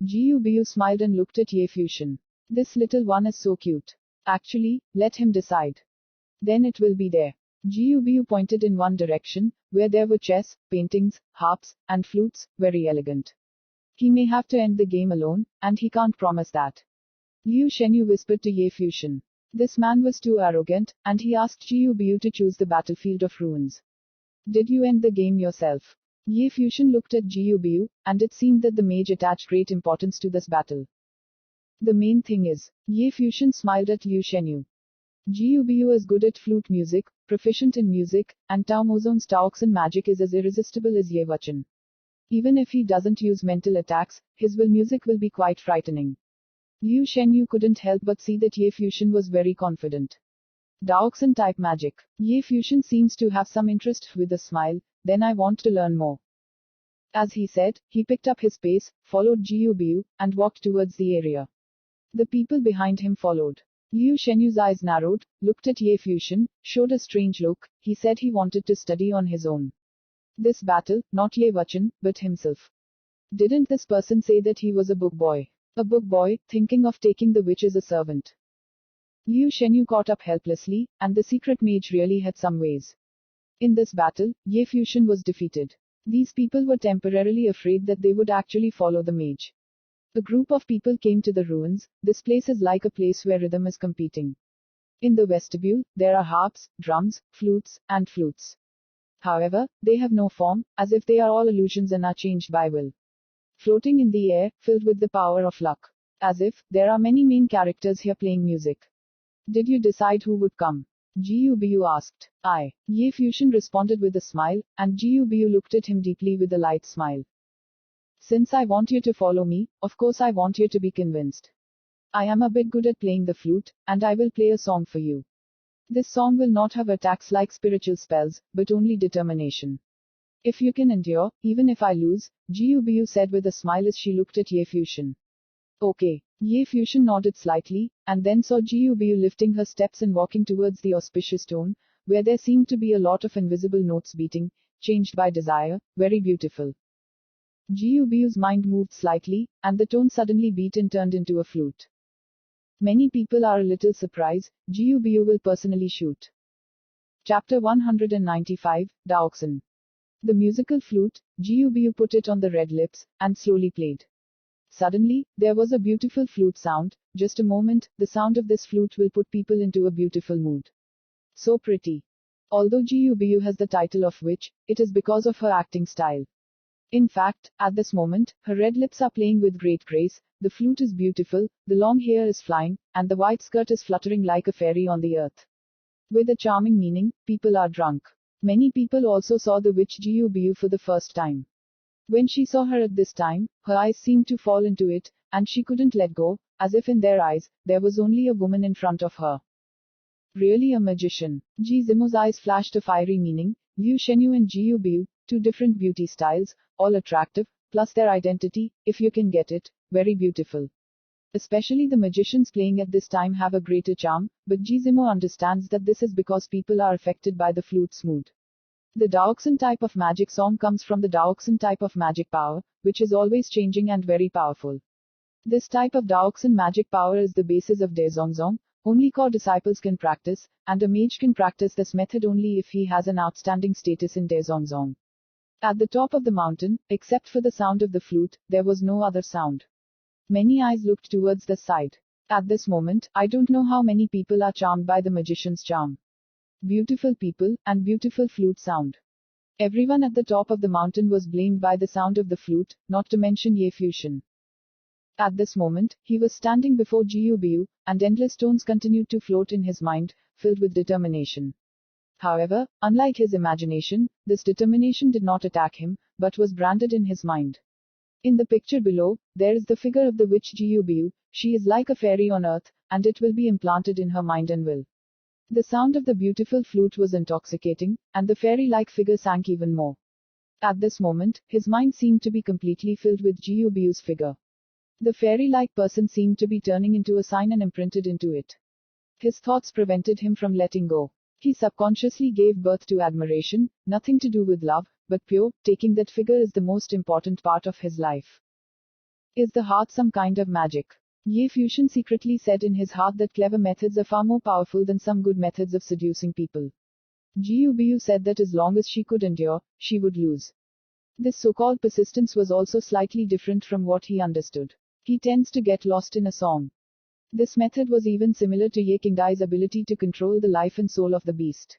Jiu Biu smiled and looked at Ye Fuxian. This little one is so cute. Actually, let him decide. Then it will be there. Jiu Biu pointed in one direction, where there were chess, paintings, harps, and flutes, very elegant. He may have to end the game alone, and he can't promise that. Liu Shenyu whispered to Ye Fuxian. This man was too arrogant, and he asked Jiu Biu to choose the battlefield of ruins. Did you end the game yourself? Ye Fuxian looked at Jiu Biu, and it seemed that the mage attached great importance to this battle. The main thing is, Ye Fuxian smiled at Liu Shenyu. Jiu Biu is good at flute music, proficient in music, and Tao Mozong's Taoxin magic is as irresistible as Ye Wachan. Even if he doesn't use mental attacks, his will music will be quite frightening. Liu Shenyu couldn't help but see that Ye Fuxian was very confident. Daoxin type magic. Ye Fuxian seems to have some interest, with a smile, then I want to learn more. As he said, he picked up his pace, followed Jiu Biu, and walked towards the area. The people behind him followed. Liu Shenyu's eyes narrowed, looked at Ye Fuxian, showed a strange look, he said he wanted to study on his own. This battle, not Ye Wachan, but himself. Didn't this person say that he was a book boy? A book boy, thinking of taking the witch as a servant. Liu Shenyu caught up helplessly, and the secret mage really had some ways. In this battle, Ye Fuxian was defeated. These people were temporarily afraid that they would actually follow the mage. A group of people came to the ruins. This place is like a place where rhythm is competing. In the vestibule, there are harps, drums, flutes, and flutes. However, they have no form, as if they are all illusions and are changed by will. Floating in the air, filled with the power of luck. As if, there are many main characters here playing music. Did you decide who would come? Jiu Biu asked. I. Ye Fuxian responded with a smile, and Jiu Biu looked at him deeply with a light smile. Since I want you to follow me, of course I want you to be convinced. I am a bit good at playing the flute, and I will play a song for you. This song will not have attacks like spiritual spells, but only determination. If you can endure, even if I lose, Jiu Biu said with a smile as she looked at Ye Fuxian. Okay. Ye Fuxian nodded slightly, and then saw Jiu Biu lifting her steps and walking towards the auspicious tone, where there seemed to be a lot of invisible notes beating, changed by desire, very beautiful. Jiu Biu's mind moved slightly, and the tone suddenly beat and turned into a flute. Many people are a little surprised, Gubu will personally shoot. Chapter 195, Dioxin. The musical flute, Gubu put it on the red lips, and slowly played. Suddenly, there was a beautiful flute sound. Just a moment, the sound of this flute will put people into a beautiful mood. So pretty. Although Gubu has the title of witch, it is because of her acting style. In fact, at this moment, her red lips are playing with great grace, the flute is beautiful, the long hair is flying, and the white skirt is fluttering like a fairy on the earth. With a charming meaning, people are drunk. Many people also saw the witch Gubu for the first time. When she saw her at this time, her eyes seemed to fall into it, and she couldn't let go, as if in their eyes, there was only a woman in front of her. Really a magician. Guzimu's eyes flashed a fiery meaning. Liu Shenyu and Gubu, two different beauty styles, all attractive, plus their identity, if you can get it, very beautiful. Especially the magicians playing at this time have a greater charm, but Guzimu understands that this is because people are affected by the flute's mood. The Dioxin type of magic song comes from the Dioxin type of magic power, which is always changing and very powerful. This type of Dioxin magic power is the basis of Daezongzong. Only core disciples can practice, and a mage can practice this method only if he has an outstanding status in Daezongzong. At the top of the mountain, except for the sound of the flute, there was no other sound. Many eyes looked towards the side. At this moment, I don't know how many people are charmed by the magician's charm. Beautiful people, and beautiful flute sound. Everyone at the top of the mountain was blamed by the sound of the flute, not to mention Ye Fusion. At this moment, he was standing before Gubu, and endless tones continued to float in his mind, filled with determination. However, unlike his imagination, this determination did not attack him, but was branded in his mind. In the picture below, there is the figure of the witch Gubu. She is like a fairy on earth, and it will be implanted in her mind and will. The sound of the beautiful flute was intoxicating, and the fairy-like figure sank even more. At this moment, his mind seemed to be completely filled with Gubu's figure. The fairy-like person seemed to be turning into a sign and imprinted into it. His thoughts prevented him from letting go. He subconsciously gave birth to admiration, nothing to do with love, but pure, taking that figure is the most important part of his life. Is the heart some kind of magic? Ye Fusion secretly said in his heart that clever methods are far more powerful than some good methods of seducing people. Gubu said that as long as she could endure, she would lose. This so-called persistence was also slightly different from what he understood. He tends to get lost in a song. This method was even similar to Ye Qingdai's ability to control the life and soul of the beast.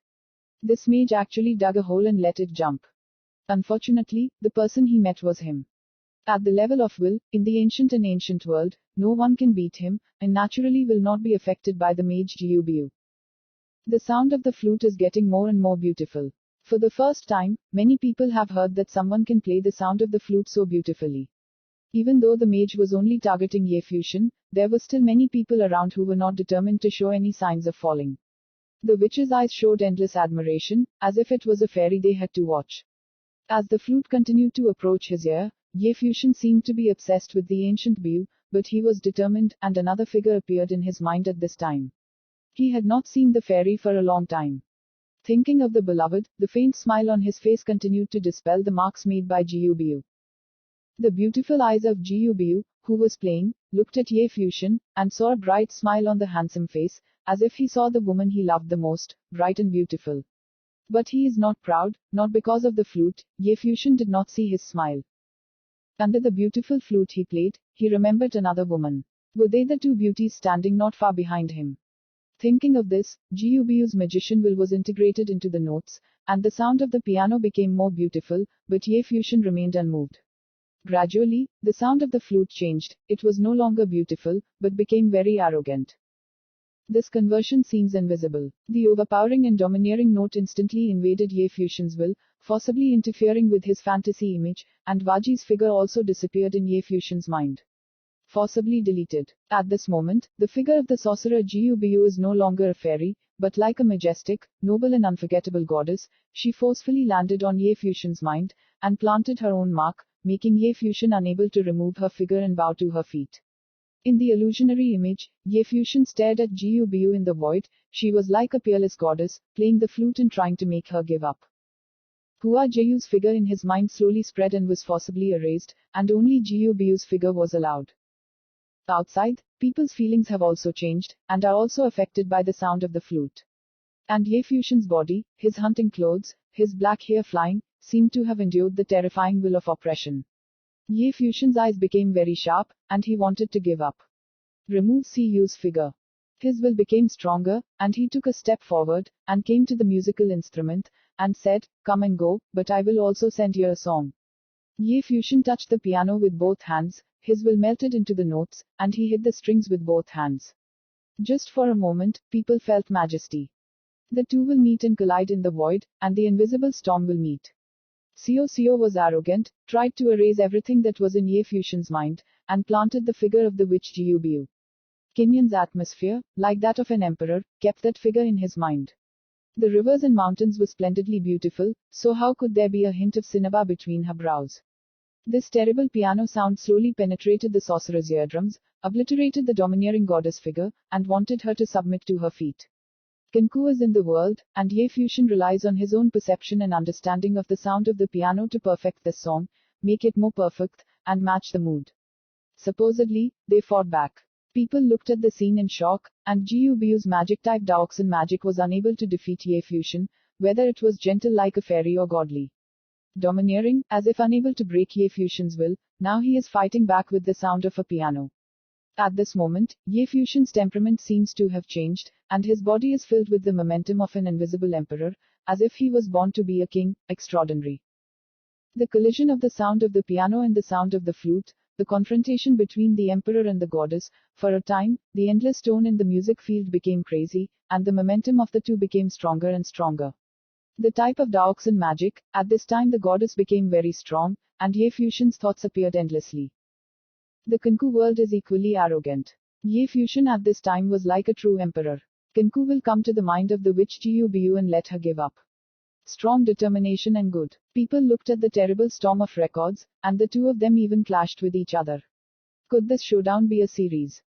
This mage actually dug a hole and let it jump. Unfortunately, the person he met was him. At the level of will, in the ancient world, no one can beat him, and naturally will not be affected by the mage Gubu. The sound of the flute is getting more and more beautiful. For the first time, many people have heard that someone can play the sound of the flute so beautifully. Even though the mage was only targeting Ye Fusion, there were still many people around who were not determined to show any signs of falling. The witch's eyes showed endless admiration, as if it was a fairy they had to watch. As the flute continued to approach his ear, Ye Fusion seemed to be obsessed with the ancient beau, but he was determined, and another figure appeared in his mind at this time. He had not seen the fairy for a long time. Thinking of the beloved, the faint smile on his face continued to dispel the marks made by Gubu. The beautiful eyes of Gubu, who was playing, looked at Ye Fusion, and saw a bright smile on the handsome face, as if he saw the woman he loved the most, bright and beautiful. But he is not proud, not because of the flute. Ye Fusion did not see his smile. Under the beautiful flute he played, he remembered another woman. Were they the two beauties standing not far behind him? Thinking of this, Gubu's magician will was integrated into the notes, and the sound of the piano became more beautiful, but Ye Fusion remained unmoved. Gradually, the sound of the flute changed. It was no longer beautiful, but became very arrogant. This conversion seems invisible. The overpowering and domineering note instantly invaded Ye Fusion's will, forcibly interfering with his fantasy image, and Waji's figure also disappeared in Ye Fusion's mind. Forcibly deleted. At this moment, the figure of the sorcerer Gubu is no longer a fairy, but like a majestic, noble and unforgettable goddess. She forcefully landed on Ye Fusion's mind, and planted her own mark, making Ye Fusion unable to remove her figure and bow to her feet. In the illusionary image, Ye Fusion stared at Gubu in the void. She was like a peerless goddess, playing the flute and trying to make her give up. Hua Jeyu's figure in his mind slowly spread and was forcibly erased, and only Gubu's figure was allowed. Outside, people's feelings have also changed, and are also affected by the sound of the flute. And Ye Fusion's body, his hunting clothes, his black hair flying, seemed to have endured the terrifying will of oppression. Ye Fusion's eyes became very sharp, and he wanted to give up. Remove Cuy's figure. His will became stronger, and he took a step forward, and came to the musical instrument, and said, "Come and go, but I will also send you a song." Ye Fusion touched the piano with both hands, his will melted into the notes, and he hit the strings with both hands. Just for a moment, people felt majesty. The two will meet and collide in the void, and the invisible storm will meet. Cio was arrogant, tried to erase everything that was in Ye Fusion's mind, and planted the figure of the witch Gyubu. Kinyan's atmosphere, like that of an emperor, kept that figure in his mind. The rivers and mountains were splendidly beautiful, so how could there be a hint of cinnabar between her brows? This terrible piano sound slowly penetrated the sorcerer's eardrums, obliterated the domineering goddess figure, and wanted her to submit to her feet. Kenku is in the world, and Ye Fusion relies on his own perception and understanding of the sound of the piano to perfect this song, make it more perfect, and match the mood. Supposedly, they fought back. People looked at the scene in shock, and Gyubu's magic-type Daoxin magic was unable to defeat Ye Fusion, whether it was gentle like a fairy or godly. Domineering, as if unable to break Ye Fusion's will, now he is fighting back with the sound of a piano. At this moment, Ye Fusion's temperament seems to have changed, and his body is filled with the momentum of an invisible emperor, as if he was born to be a king, extraordinary. The collision of the sound of the piano and the sound of the flute, the confrontation between the emperor and the goddess, for a time, the endless tone in the music field became crazy, and the momentum of the two became stronger and stronger. The type of Daoxin magic, at this time the goddess became very strong, and Ye Fusion's thoughts appeared endlessly. The Kenku world is equally arrogant. Ye Fusion at this time was like a true emperor. Kenku will come to the mind of the witch Gyubu and let her give up. Strong determination and good. People looked at the terrible storm of records, and the two of them even clashed with each other. Could this showdown be a series?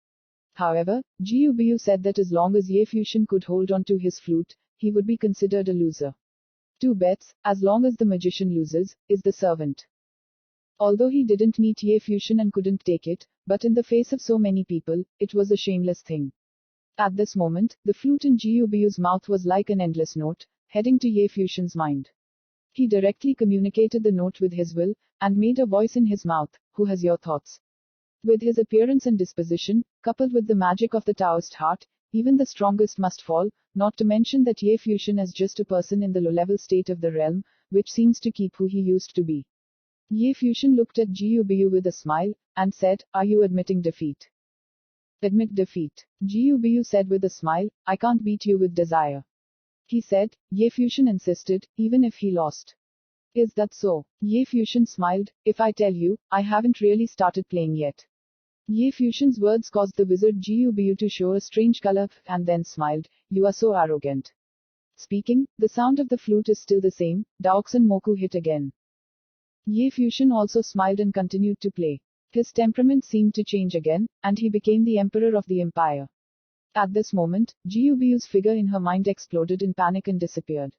However, Gyubu said that as long as Ye Fusion could hold on to his flute, he would be considered a loser. 2 bets, as long as the magician loses, is the servant. Although he didn't meet Ye Fusion and couldn't take it, but in the face of so many people, it was a shameless thing. At this moment, the flute in Gyubu's mouth was like an endless note, heading to Ye Fusion's mind. He directly communicated the note with his will, and made a voice in his mouth, "Who has your thoughts?" With his appearance and disposition, coupled with the magic of the Taoist heart, even the strongest must fall, not to mention that Ye Fusion is just a person in the low-level state of the realm, which seems to keep who he used to be. Ye Fusion looked at Gyubu with a smile, and said, "Are you admitting defeat?" "Admit defeat," Gyubu said with a smile, "I can't beat you with desire." He said. Ye Fusion insisted, even if he lost. "Is that so?" Ye Fusion smiled, "If I tell you, I haven't really started playing yet." Ye Fusion's words caused the wizard Gyubu to show a strange color, and then smiled, "You are so arrogant." Speaking, the sound of the flute is still the same, Daoxin Moku hit again. Ye Fusion also smiled and continued to play. His temperament seemed to change again, and he became the emperor of the empire. At this moment, Gyubu's figure in her mind exploded in panic and disappeared.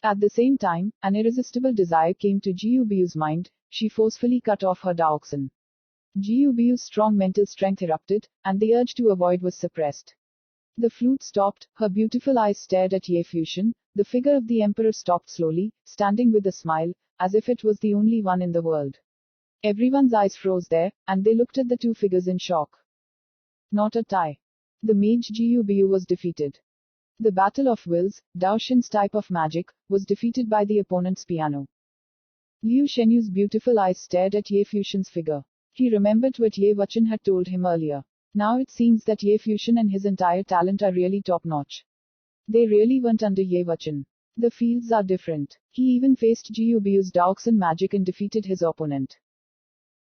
At the same time, an irresistible desire came to Gyubu's mind, she forcefully cut off her Daoxin. Gyubu's strong mental strength erupted, and the urge to avoid was suppressed. The flute stopped, her beautiful eyes stared at Ye Fusion, the figure of the emperor stopped slowly, standing with a smile, as if it was the only one in the world. Everyone's eyes froze there, and they looked at the two figures in shock. Not a tie. The mage Gyubu was defeated. The battle of wills, Daoxin's type of magic, was defeated by the opponent's piano. Liu Shenyu's beautiful eyes stared at Ye Fusion's figure. He remembered what Ye Wuchen had told him earlier. Now it seems that Ye Fusion and his entire talent are really top-notch. They really weren't under Ye Wuchen. The fields are different. He even faced Gyubu's Daoxin magic and defeated his opponent.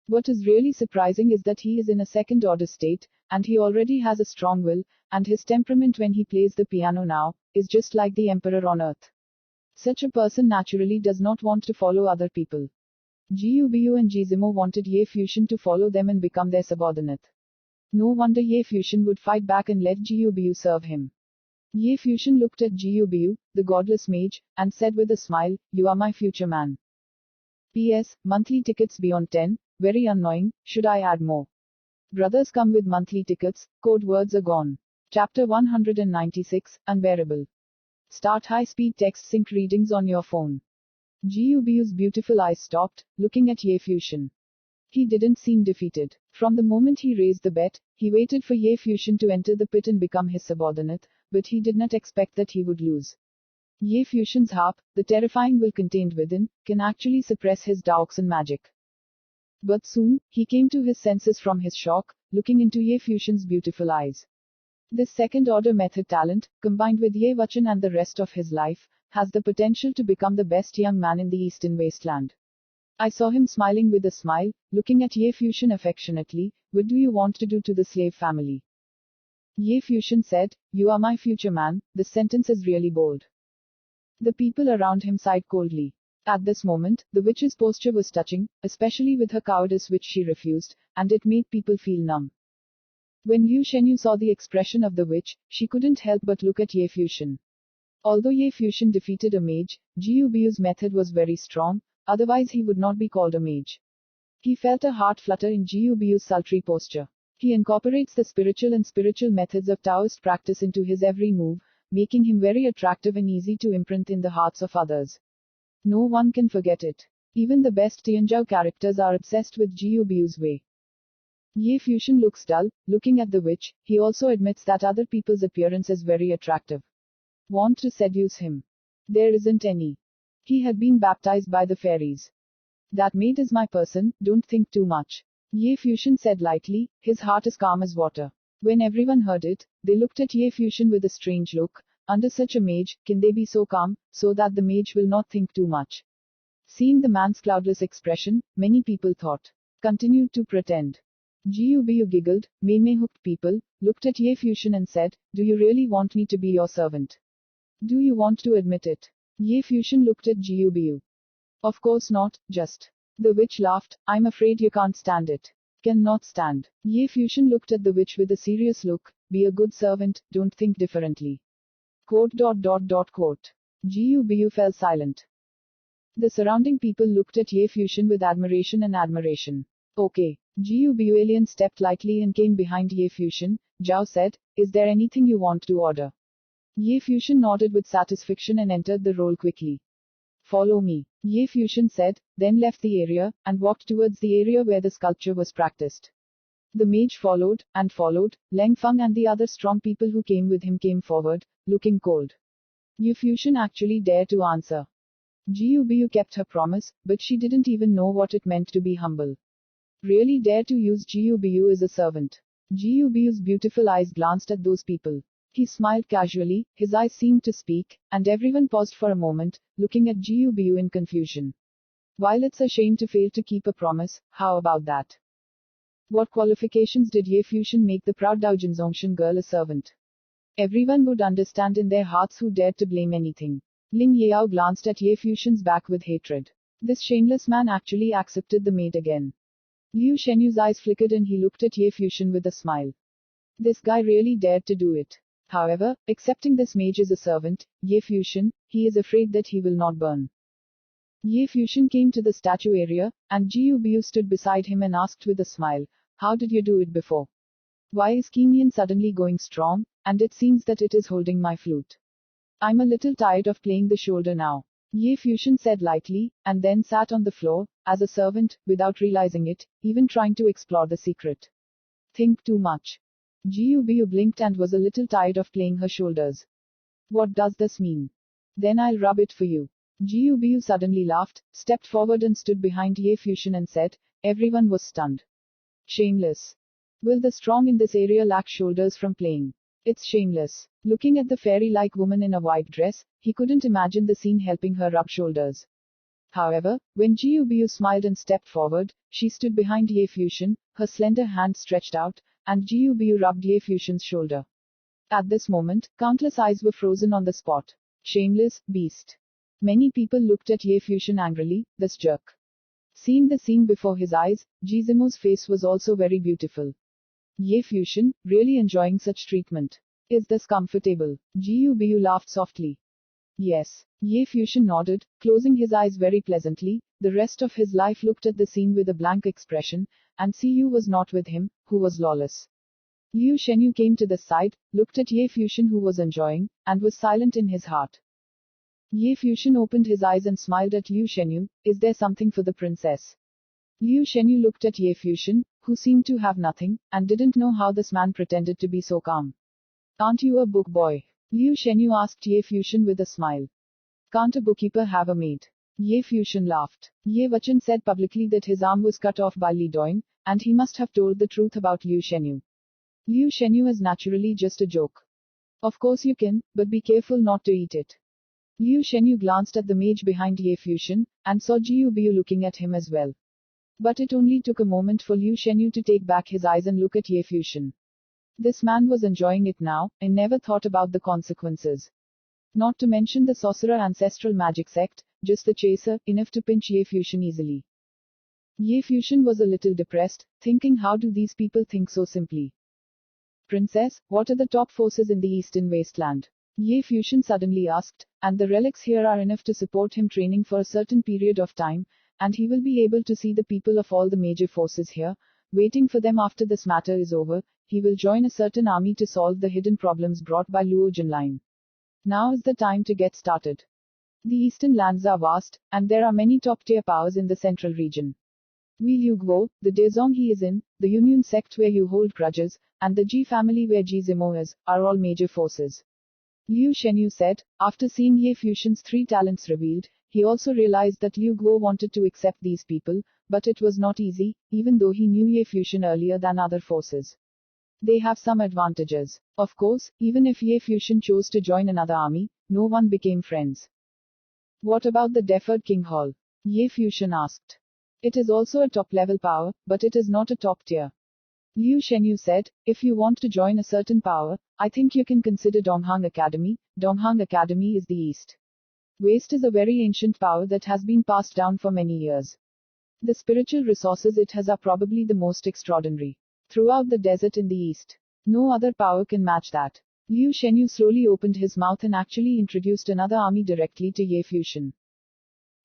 What is really surprising is that he is in a second-order state, and he already has a strong will, and his temperament when he plays the piano now, is just like the emperor on earth. Such a person naturally does not want to follow other people. Gyubu and Gizmo wanted Ye Fusion to follow them and become their subordinate. No wonder Ye Fusion would fight back and let Gyubu serve him. Ye Fusion looked at Gyubu, the godless mage, and said with a smile, "You are my future man." P.S. Monthly tickets beyond 10, very annoying, should I add more? Brothers come with monthly tickets, code words are gone. Chapter 196, Unbearable. Start high-speed text sync readings on your phone. Gubu's beautiful eyes stopped, looking at Ye Fusion. He didn't seem defeated. From the moment he raised the bet, he waited for Ye Fusion to enter the pit and become his subordinate, but he did not expect that he would lose. Ye Fusion's harp, the terrifying will contained within, can actually suppress his Daoxin magic. But soon, he came to his senses from his shock, looking into Ye Fusion's beautiful eyes. This second-order method talent, combined with Ye Wachan and the rest of his life, has the potential to become the best young man in the Eastern Wasteland. I saw him smiling with a smile, looking at Ye Fusion affectionately. What do you want to do to the slave family? Ye Fusion said, you are my future man. This sentence is really bold. The people around him sighed coldly. At this moment, the witch's posture was touching, especially with her cowardice which she refused, and it made people feel numb. When Liu Shenyu saw the expression of the witch, she couldn't help but look at Ye Fusion. Although Ye Fusion defeated a mage, Gubu's method was very strong, otherwise he would not be called a mage. He felt a heart flutter in Gubu's sultry posture. He incorporates the spiritual methods of Taoist practice into his every move, making him very attractive and easy to imprint in the hearts of others. No one can forget it. Even the best Tianzhou characters are obsessed with Gubu's way. Ye Fusion looks dull, looking at the witch. He also admits that other people's appearance is very attractive. Want to seduce him? There isn't any. He had been baptized by the fairies. That maid is my person, don't think too much. Ye Fusion said lightly, his heart is calm as water. When everyone heard it, they looked at Ye Fusion with a strange look. Under such a mage, can they be so calm, so that the mage will not think too much? Seeing the man's cloudless expression, many people thought. Continued to pretend. Gubu giggled. Mei hooked people, looked at Ye Fusion and said, do you really want me to be your servant? Do you want to admit it? Ye Fusion looked at Gubu. Of course not, just. The witch laughed, I'm afraid you can't stand it. Cannot stand. Ye Fusion looked at the witch with a serious look, be a good servant, don't think differently. Quote. Gubu fell silent. The surrounding people looked at Ye Fusion with admiration. Okay. Gubu alien stepped lightly and came behind Ye Fusion. Zhao said, is there anything you want to order? Ye Fusion nodded with satisfaction and entered the role quickly. Follow me. Ye Fusion said, then left the area, and walked towards the area where the sculpture was practiced. The mage followed, Leng Feng and the other strong people who came with him came forward, looking cold. Ye Fusion actually dared to answer. Gubu kept her promise, but she didn't even know what it meant to be humble. Really dare to use Gubu as a servant. Gubu's beautiful eyes glanced at those people. He smiled casually, his eyes seemed to speak, and everyone paused for a moment, looking at Gubu in confusion. While it's a shame to fail to keep a promise, how about that? What qualifications did Ye Fusion make the proud Daojin Zongshan girl a servant? Everyone would understand in their hearts who dared to blame anything. Ling Yao glanced at Ye Fusion's back with hatred. This shameless man actually accepted the maid again. Liu Shenyu's eyes flickered and he looked at Ye Fusion with a smile. This guy really dared to do it. However, accepting this mage as a servant, Ye Fusion, he is afraid that he will not burn. Ye Fusion came to the statue area, and Gubu stood beside him and asked with a smile, how did you do it before? Why is Qingyan suddenly going strong, and it seems that it is holding my flute? I'm a little tired of playing the shoulder now. Ye Fusion said lightly, and then sat on the floor, as a servant, without realizing it, even trying to explore the secret. Think too much. Gubu blinked and was a little tired of playing her shoulders. What does this mean? Then I'll rub it for you. Gubu suddenly laughed, stepped forward and stood behind Ye Fusion and said, everyone was stunned. Shameless. Will the strong in this area lack shoulders from playing? It's shameless. Looking at the fairy-like woman in a white dress, he couldn't imagine the scene helping her rub shoulders. However, when Gubu smiled and stepped forward, she stood behind Ye Fusion, her slender hand stretched out, and Gubu rubbed Ye Fusion's shoulder. At this moment, countless eyes were frozen on the spot. Shameless, beast. Many people looked at Ye Fusion angrily, this jerk. Seeing the scene before his eyes, Gizimo's face was also very beautiful. Ye Fusion, really enjoying such treatment. Is this comfortable? Gubu laughed softly. Yes. Ye Fusion nodded, closing his eyes very pleasantly. The rest of his life looked at the scene with a blank expression, and Siyu was not with him, who was lawless. Liu Shenyu came to the side, looked at Ye Fusion who was enjoying, and was silent in his heart. Ye Fusion opened his eyes and smiled at Liu Shenyu. Is there something for the princess? Liu Shenyu looked at Ye Fusion, who seemed to have nothing, and didn't know how this man pretended to be so calm. Aren't you a book boy? Liu Shenyu asked Ye Fusion with a smile. Can't a bookkeeper have a maid? Ye Fusion laughed. Ye Wachan said publicly that his arm was cut off by Li Doing, and he must have told the truth about Liu Shenyu. Liu Shenyu is naturally just a joke. Of course you can, but be careful not to eat it. Liu Shenyu glanced at the mage behind Ye Fusion, and saw Jiu Biu looking at him as well. But it only took a moment for Liu Shenyu to take back his eyes and look at Ye Fusion. This man was enjoying it now, and never thought about the consequences. Not to mention the sorcerer ancestral magic sect, just the chaser, enough to pinch Ye Fusion easily. Ye Fusion was a little depressed, thinking how do these people think so simply. Princess, what are the top forces in the Eastern Wasteland? Ye Fusion suddenly asked, and the relics here are enough to support him training for a certain period of time, and he will be able to see the people of all the major forces here, waiting for them after this matter is over. He will join a certain army to solve the hidden problems brought by Luo Jinlin. Now is the time to get started. The eastern lands are vast, and there are many top-tier powers in the central region. Wei Liu Guo, the Dezong he is in, the Union sect where you hold grudges, and the Ji family where Ji Zimo is, are all major forces. Liu Shenyu said, after seeing Ye Fusion's 3 talents revealed, he also realized that Liu Guo wanted to accept these people, but it was not easy, even though he knew Ye Fusion earlier than other forces. They have some advantages. Of course, even if Ye Fusion chose to join another army, no one became friends. What about the deferred King Hall? Ye Fusion asked. It is also a top-level power, but it is not a top tier. Liu Shenyu said, if you want to join a certain power, I think you can consider Donghang Academy. Donghang Academy is the East. Waste is a very ancient power that has been passed down for many years. The spiritual resources it has are probably the most extraordinary. Throughout the desert in the East. No other power can match that. Liu Shenyu slowly opened his mouth and actually introduced another army directly to Ye Fusion.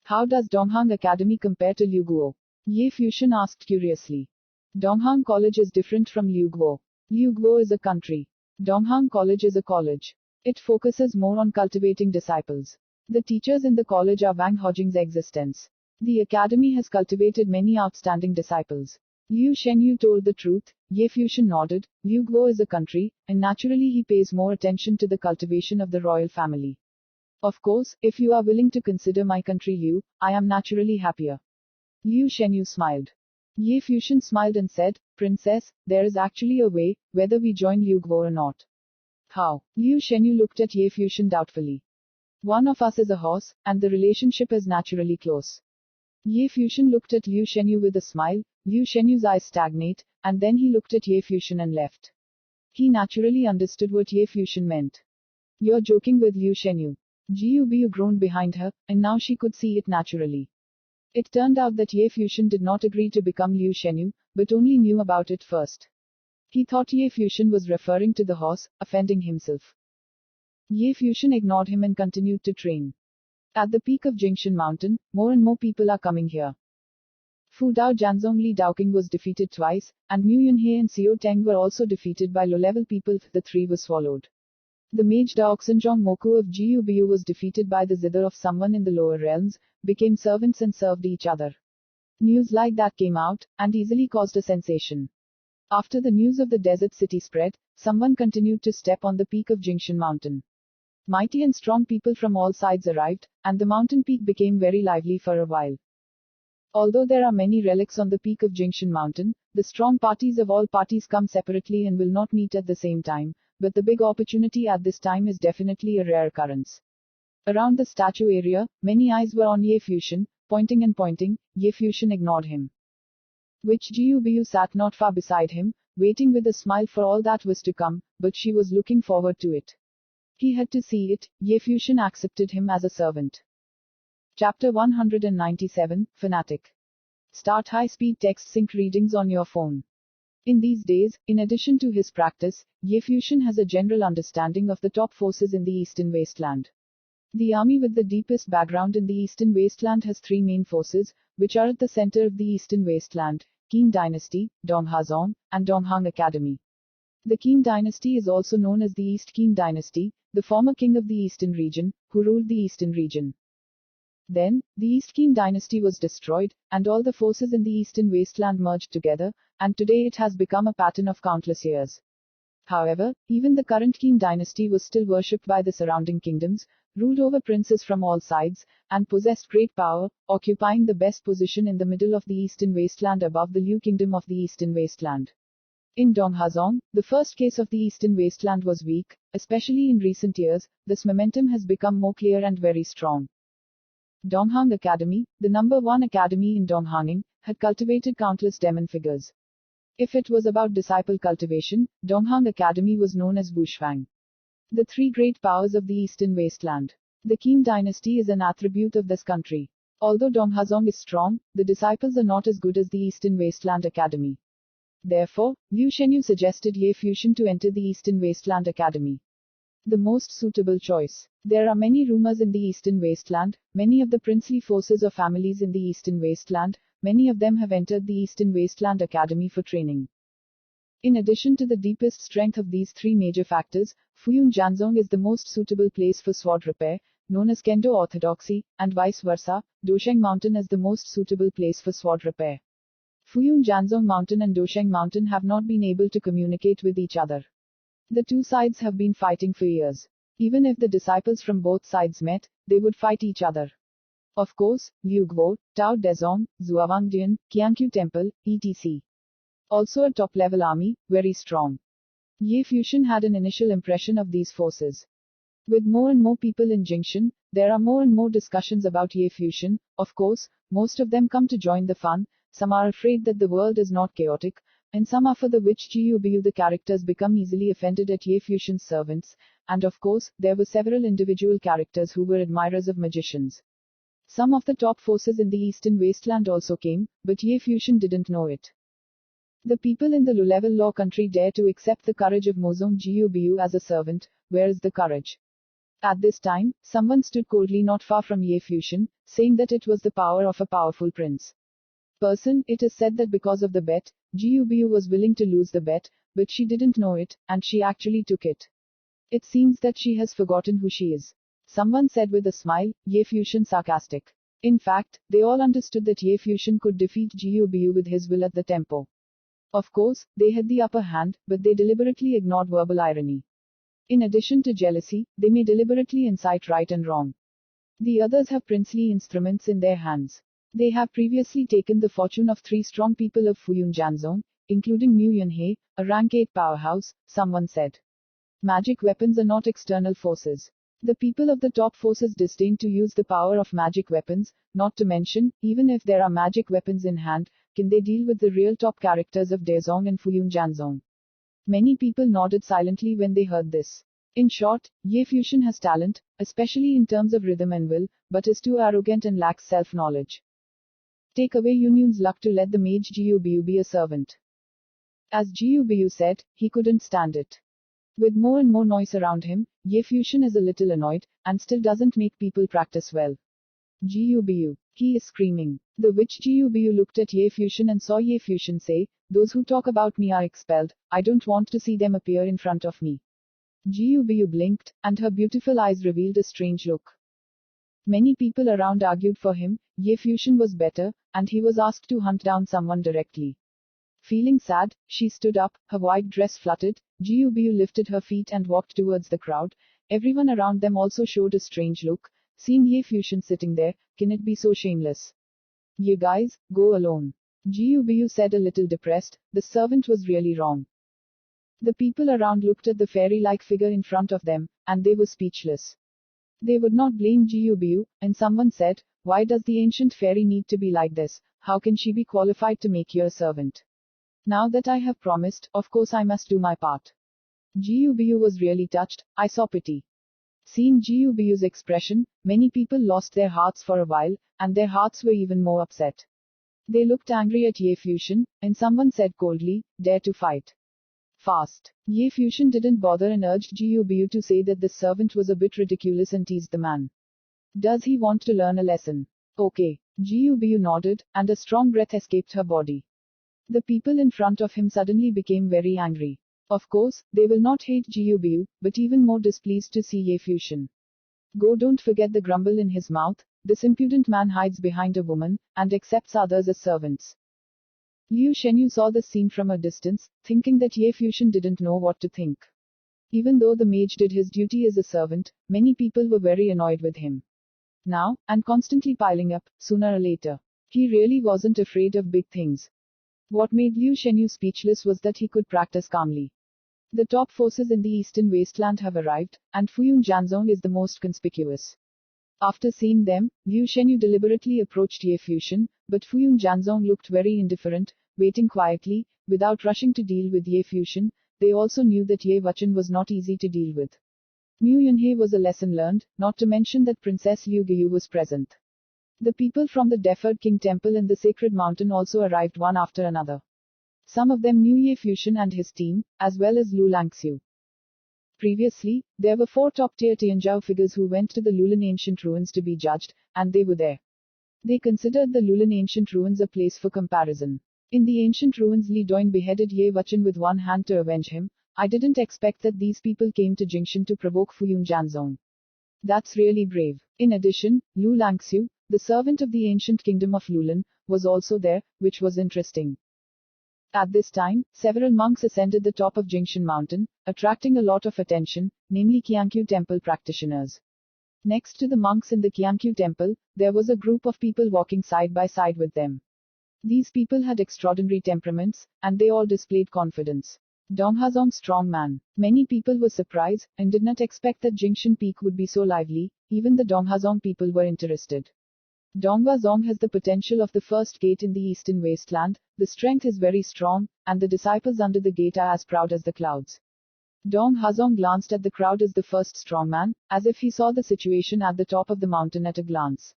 How does Donghang Academy compare to Liu Guo? Ye Fusion asked curiously. Donghang College is different from Liu Guo. Liu Guo is a country. Donghang College is a college. It focuses more on cultivating disciples. The teachers in the college are Wang Hojing's existence. The academy has cultivated many outstanding disciples. Liu Shenyu told the truth. Ye Fusion nodded. Liu Guo is a country, and naturally he pays more attention to the cultivation of the royal family. Of course, if you are willing to consider my country Liu, I am naturally happier. Liu Shenyu smiled. Ye Fusion smiled and said, Princess, there is actually a way, whether we join Liu Guo or not. How? Liu Shenyu looked at Ye Fusion doubtfully. One of us is a horse, and the relationship is naturally close. Ye Fusion looked at Liu Shenyu with a smile. Liu Shenyu's eyes stagnate, and then he looked at Ye Fusion and left. He naturally understood what Ye Fusion meant. You're joking with Liu Shenyu. Jiu Biu groaned behind her, and now she could see it naturally. It turned out that Ye Fusion did not agree to become Liu Shenyu, but only knew about it first. He thought Ye Fusion was referring to the horse, offending himself. Ye Fusion ignored him and continued to train. At the peak of Jingshan Mountain, more and more people are coming here. Fu Dao Janzong Li Daoqing was defeated twice, and Mu Yunhe and Xiao Teng were also defeated by low-level people. The 3 were swallowed. The mage Daoxinjong Moku of Jiu Biu was defeated by the zither of someone in the lower realms, became servants and served each other. News like that came out, and easily caused a sensation. After the news of the desert city spread, someone continued to step on the peak of Jingshan Mountain. Mighty and strong people from all sides arrived, and the mountain peak became very lively for a while. Although there are many relics on the peak of Jingshan Mountain, the strong parties of all parties come separately and will not meet at the same time, but the big opportunity at this time is definitely a rare occurrence. Around the statue area, many eyes were on Ye Fusion, pointing and pointing. Ye Fusion ignored him. Which Jiu Biu sat not far beside him, waiting with a smile for all that was to come, but she was looking forward to it. He had to see it. Ye Fusion accepted him as a servant. Chapter 197, Fanatic. Start high-speed text sync readings on your phone. In these days, in addition to his practice, Ye Fusion has a general understanding of the top forces in the Eastern Wasteland. The army with the deepest background in the Eastern Wasteland has three main forces, which are at the center of the Eastern Wasteland: Qin Dynasty, Donghazong, and Donghang Academy. The Qin Dynasty is also known as the East Qin Dynasty, the former king of the Eastern region, who ruled the Eastern region. Then, the East Qin Dynasty was destroyed, and all the forces in the Eastern Wasteland merged together, and today it has become a pattern of countless years. However, even the current Qin Dynasty was still worshipped by the surrounding kingdoms, ruled over princes from all sides, and possessed great power, occupying the best position in the middle of the Eastern Wasteland above the Liu Kingdom of the Eastern Wasteland. In Donghazong, the first case of the Eastern Wasteland was weak, especially in recent years. This momentum has become more clear and very strong. Donghang Academy, the number one academy in Donghanging, had cultivated countless demon figures. If it was about disciple cultivation, Donghang Academy was known as Wushwang. The three great powers of the Eastern Wasteland. The Qin Dynasty is an attribute of this country. Although Donghazong is strong, the disciples are not as good as the Eastern Wasteland Academy. Therefore, Liu Shenyu suggested Ye Fuxian to enter the Eastern Wasteland Academy. The most suitable choice. There are many rumors in the Eastern Wasteland. Many of the princely forces or families in the Eastern Wasteland, many of them have entered the Eastern Wasteland Academy for training. In addition to the deepest strength of these three major factors, Fuyun Janzong is the most suitable place for sword repair, known as Kendo orthodoxy, and vice versa. Dosheng Mountain is the most suitable place for sword repair. Fuyun Janzong Mountain and Dosheng Mountain have not been able to communicate with each other. The two sides have been fighting for years. Even if the disciples from both sides met, they would fight each other. Of course, Liu Guo, Tao Dezong, Zuawangdian, Qiangqiu Temple, etc. Also a top-level army, very strong. Ye Fuxian had an initial impression of these forces. With more and more people in Jingshan, there are more and more discussions about Ye Fuxian. Of course, most of them come to join the fun. Some are afraid that the world is not chaotic, and some are for the which Gubu the characters become easily offended at Ye Fuxian's servants, and of course, there were several individual characters who were admirers of magicians. Some of the top forces in the Eastern Wasteland also came, but Ye Fuxian didn't know it. The people in the low-level law country dare to accept the courage of Mozong Gubu as a servant. Where is the courage? At this time, someone stood coldly not far from Ye Fuxian, saying that it was the power of a powerful prince. It is said that because of the bet, Gubu was willing to lose the bet, but she didn't know it, and she actually took it. It seems that she has forgotten who she is. Someone said with a smile, Ye Fuxian sarcastic. In fact, they all understood that Ye Fuxian could defeat Gubu with his will at the tempo. Of course, they had the upper hand, but they deliberately ignored verbal irony. In addition to jealousy, they may deliberately incite right and wrong. The others have princely instruments in their hands. They have previously taken the fortune of three strong people of Fuyun Janzong, including Mu Yunhei, a rank 8 powerhouse, someone said. Magic weapons are not external forces. The people of the top forces disdain to use the power of magic weapons, not to mention, even if there are magic weapons in hand, can they deal with the real top characters of Dezong and Fuyun Janzong? Many people nodded silently when they heard this. In short, Ye Fuxian has talent, especially in terms of rhythm and will, but is too arrogant and lacks self-knowledge. Take away Yunyun's luck to let the mage Gubu be a servant. As Gubu said, he couldn't stand it. With more and more noise around him, Ye Fuxian is a little annoyed, and still doesn't make people practice well. Gubu. He is screaming. The witch Gubu looked at Ye Fuxian and saw Ye Fuxian say, "Those who talk about me are expelled, I don't want to see them appear in front of me." Gubu blinked, and her beautiful eyes revealed a strange look. Many people around argued for him. Ye Fuxian was better, and he was asked to hunt down someone directly. Feeling sad, she stood up, her white dress fluttered. Gubu lifted her feet and walked towards the crowd. Everyone around them also showed a strange look. Seeing Ye Fuxian sitting there, can it be so shameless? You guys, go alone. Gubu said a little depressed. The servant was really wrong. The people around looked at the fairy-like figure in front of them, and they were speechless. They would not blame Gubu, and someone said, "Why does the ancient fairy need to be like this? How can she be qualified to make you a servant? Now that I have promised, of course I must do my part." Gubu was really touched. I saw pity. Seeing Gubu's expression, many people lost their hearts for a while, and their hearts were even more upset. They looked angry at Ye Fuxian, and someone said coldly, "Dare to fight fast." Ye Fuxian didn't bother and urged Gubu to say that this servant was a bit ridiculous and teased the man. Does he want to learn a lesson? Okay. Gubu nodded, and a strong breath escaped her body. The people in front of him suddenly became very angry. Of course, they will not hate Gubu, but even more displeased to see Ye Fusion. Go, don't forget the grumble in his mouth. This impudent man hides behind a woman, and accepts others as servants. Liu Shenyu saw the scene from a distance, thinking that Ye Fusion didn't know what to think. Even though the mage did his duty as a servant, many people were very annoyed with him. Now, and constantly piling up, sooner or later. He really wasn't afraid of big things. What made Liu Shenyu speechless was that he could practice calmly. The top forces in the eastern wasteland have arrived, and Fuyun Janzong is the most conspicuous. After seeing them, Liu Shenyu deliberately approached Ye Fusion, but Fuyun Janzong looked very indifferent, waiting quietly, without rushing to deal with Ye Fusion. They also knew that Ye Wuchen was not easy to deal with. Mu Yunhe was a lesson learned, not to mention that Princess Liu Guyu was present. The people from the Deferred King Temple and the Sacred Mountain also arrived one after another. Some of them knew Ye Fusion and his team, as well as Lu Langxiu. Previously, there were 4 top-tier Tianzhou figures who went to the Lulan Ancient Ruins to be judged, and they were there. They considered the Lulan Ancient Ruins a place for comparison. In the Ancient Ruins, Li Doin beheaded Ye Wuchen with one hand to avenge him. I didn't expect that these people came to Jingshan to provoke Fuyun Janzong. That's really brave. In addition, Lu Langxiu, the servant of the ancient kingdom of Lulan, was also there, which was interesting. At this time, several monks ascended the top of Jingshan Mountain, attracting a lot of attention, namely Qiankyu Temple practitioners. Next to the monks in the Qiankyu Temple, there was a group of people walking side by side with them. These people had extraordinary temperaments, and they all displayed confidence. Donghazong strong man. Many people were surprised, and did not expect that Jingshan Peak would be so lively. Even the Donghazong people were interested. Donghazong has the potential of the first gate in the eastern wasteland, the strength is very strong, and the disciples under the gate are as proud as the clouds. Donghazong glanced at the crowd as the first strongman, as if he saw the situation at the top of the mountain at a glance.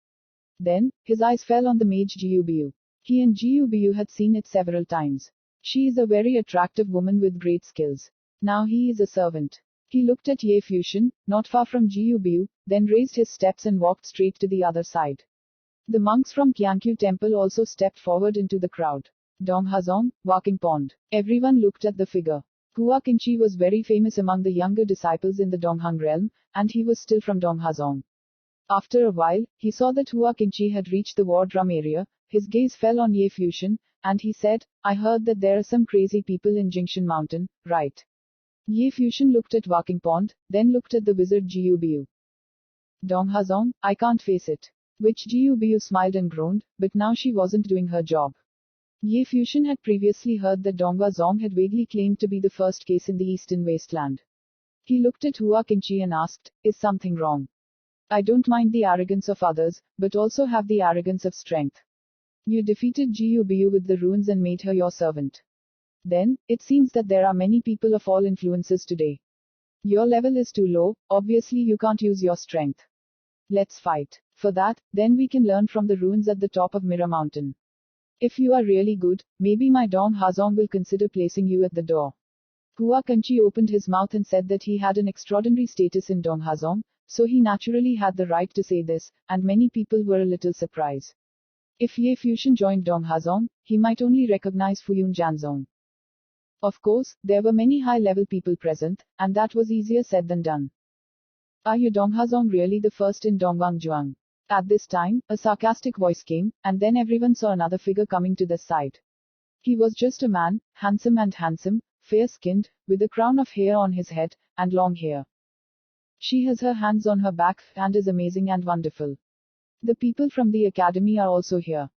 Then, his eyes fell on the mage Gubu. He and Gubu had seen it several times. She is a very attractive woman with great skills. Now he is a servant. He looked at Ye Fusion, not far from Gubu, then raised his steps and walked straight to the other side. The monks from Qiankyu Temple also stepped forward into the crowd. Donghazong, Walking Pond. Everyone looked at the figure. Hua Qinchi was very famous among the younger disciples in the Donghang realm, and he was still from Donghazong. After a while, he saw that Hua Qinchi had reached the war drum area. His gaze fell on Ye Fusion, and he said, I heard that there are some crazy people in Jingshan Mountain, right? Ye Fusion looked at Walking Pond, then looked at the wizard Gubu. Donghazong, I can't face it. Which Gubu smiled and groaned, but now she wasn't doing her job. Ye Fusion had previously heard that Donghazong had vaguely claimed to be the first case in the eastern wasteland. He looked at Hua Qinchi and asked, is something wrong? I don't mind the arrogance of others, but also have the arrogance of strength. You defeated Gubu with the ruins and made her your servant. Then, it seems that there are many people of all influences today. Your level is too low, obviously you can't use your strength. Let's fight. For that, then we can learn from the ruins at the top of Mirror Mountain. If you are really good, maybe my Donghazong will consider placing you at the door. Hua Qinchi opened his mouth and said that he had an extraordinary status in Donghazong, so he naturally had the right to say this, and many people were a little surprised. If Ye Fusion joined Donghazong, he might only recognize Fuyun Janzong. Of course, there were many high-level people present, and that was easier said than done. Are you Donghazong really the first in Dongwangjuang? At this time, a sarcastic voice came, and then everyone saw another figure coming to the side. He was just a man, handsome, fair-skinned, with a crown of hair on his head, and long hair. She has her hands on her back, and is amazing and wonderful. The people from the academy are also here.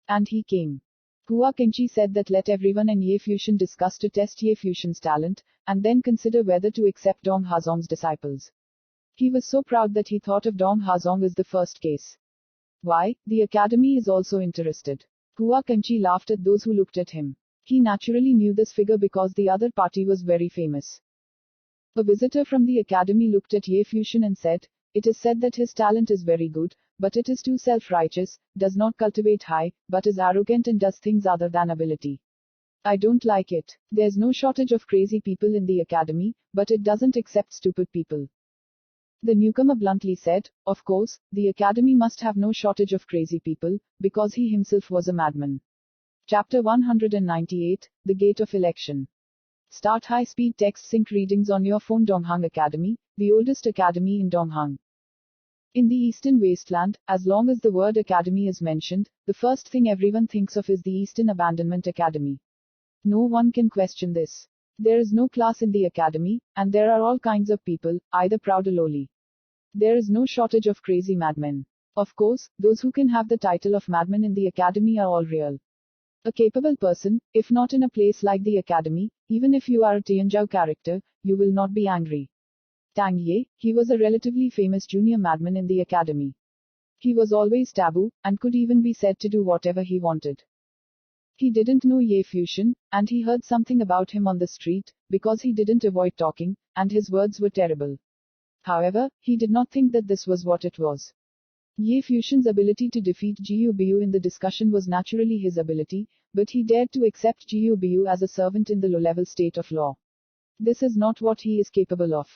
And he came. Hua Qinchi said that let everyone and Ye Fusion discuss to test Ye Fusion's talent, and then consider whether to accept Donghazong's disciples. He was so proud that he thought of Donghazong as the first case. Why, the academy is also interested. Hua Qinchi laughed at those who looked at him. He naturally knew this figure because the other party was very famous. A visitor from the academy looked at Ye Fusion and said, it is said that his talent is very good, but it is too self-righteous, does not cultivate high, but is arrogant and does things other than ability. I don't like it. There's no shortage of crazy people in the academy, but it doesn't accept stupid people. The newcomer bluntly said, "Of course, the academy must have no shortage of crazy people, because he himself was a madman." Chapter 198, The Gate of Election. Start high-speed text sync readings on your phone. Donghang Academy, the oldest academy in Donghang. In the Eastern Wasteland, as long as the word academy is mentioned, the first thing everyone thinks of is the Eastern Abandonment Academy. No one can question this. There is no class in the academy, and there are all kinds of people, either proud or lowly. There is no shortage of crazy madmen. Of course, those who can have the title of madman in the academy are all real. A capable person, if not in a place like the academy, even if you are a Tianzhou character, you will not be angry. Tang Ye, he was a relatively famous junior madman in the academy. He was always taboo, and could even be said to do whatever he wanted. He didn't know Ye Fusion, and he heard something about him on the street, because he didn't avoid talking, and his words were terrible. However, he did not think that this was what it was. Ye Fusion's ability to defeat Jiu Biu in the discussion was naturally his ability, but he dared to accept Jiu Biu as a servant in the low-level state of law. This is not what he is capable of.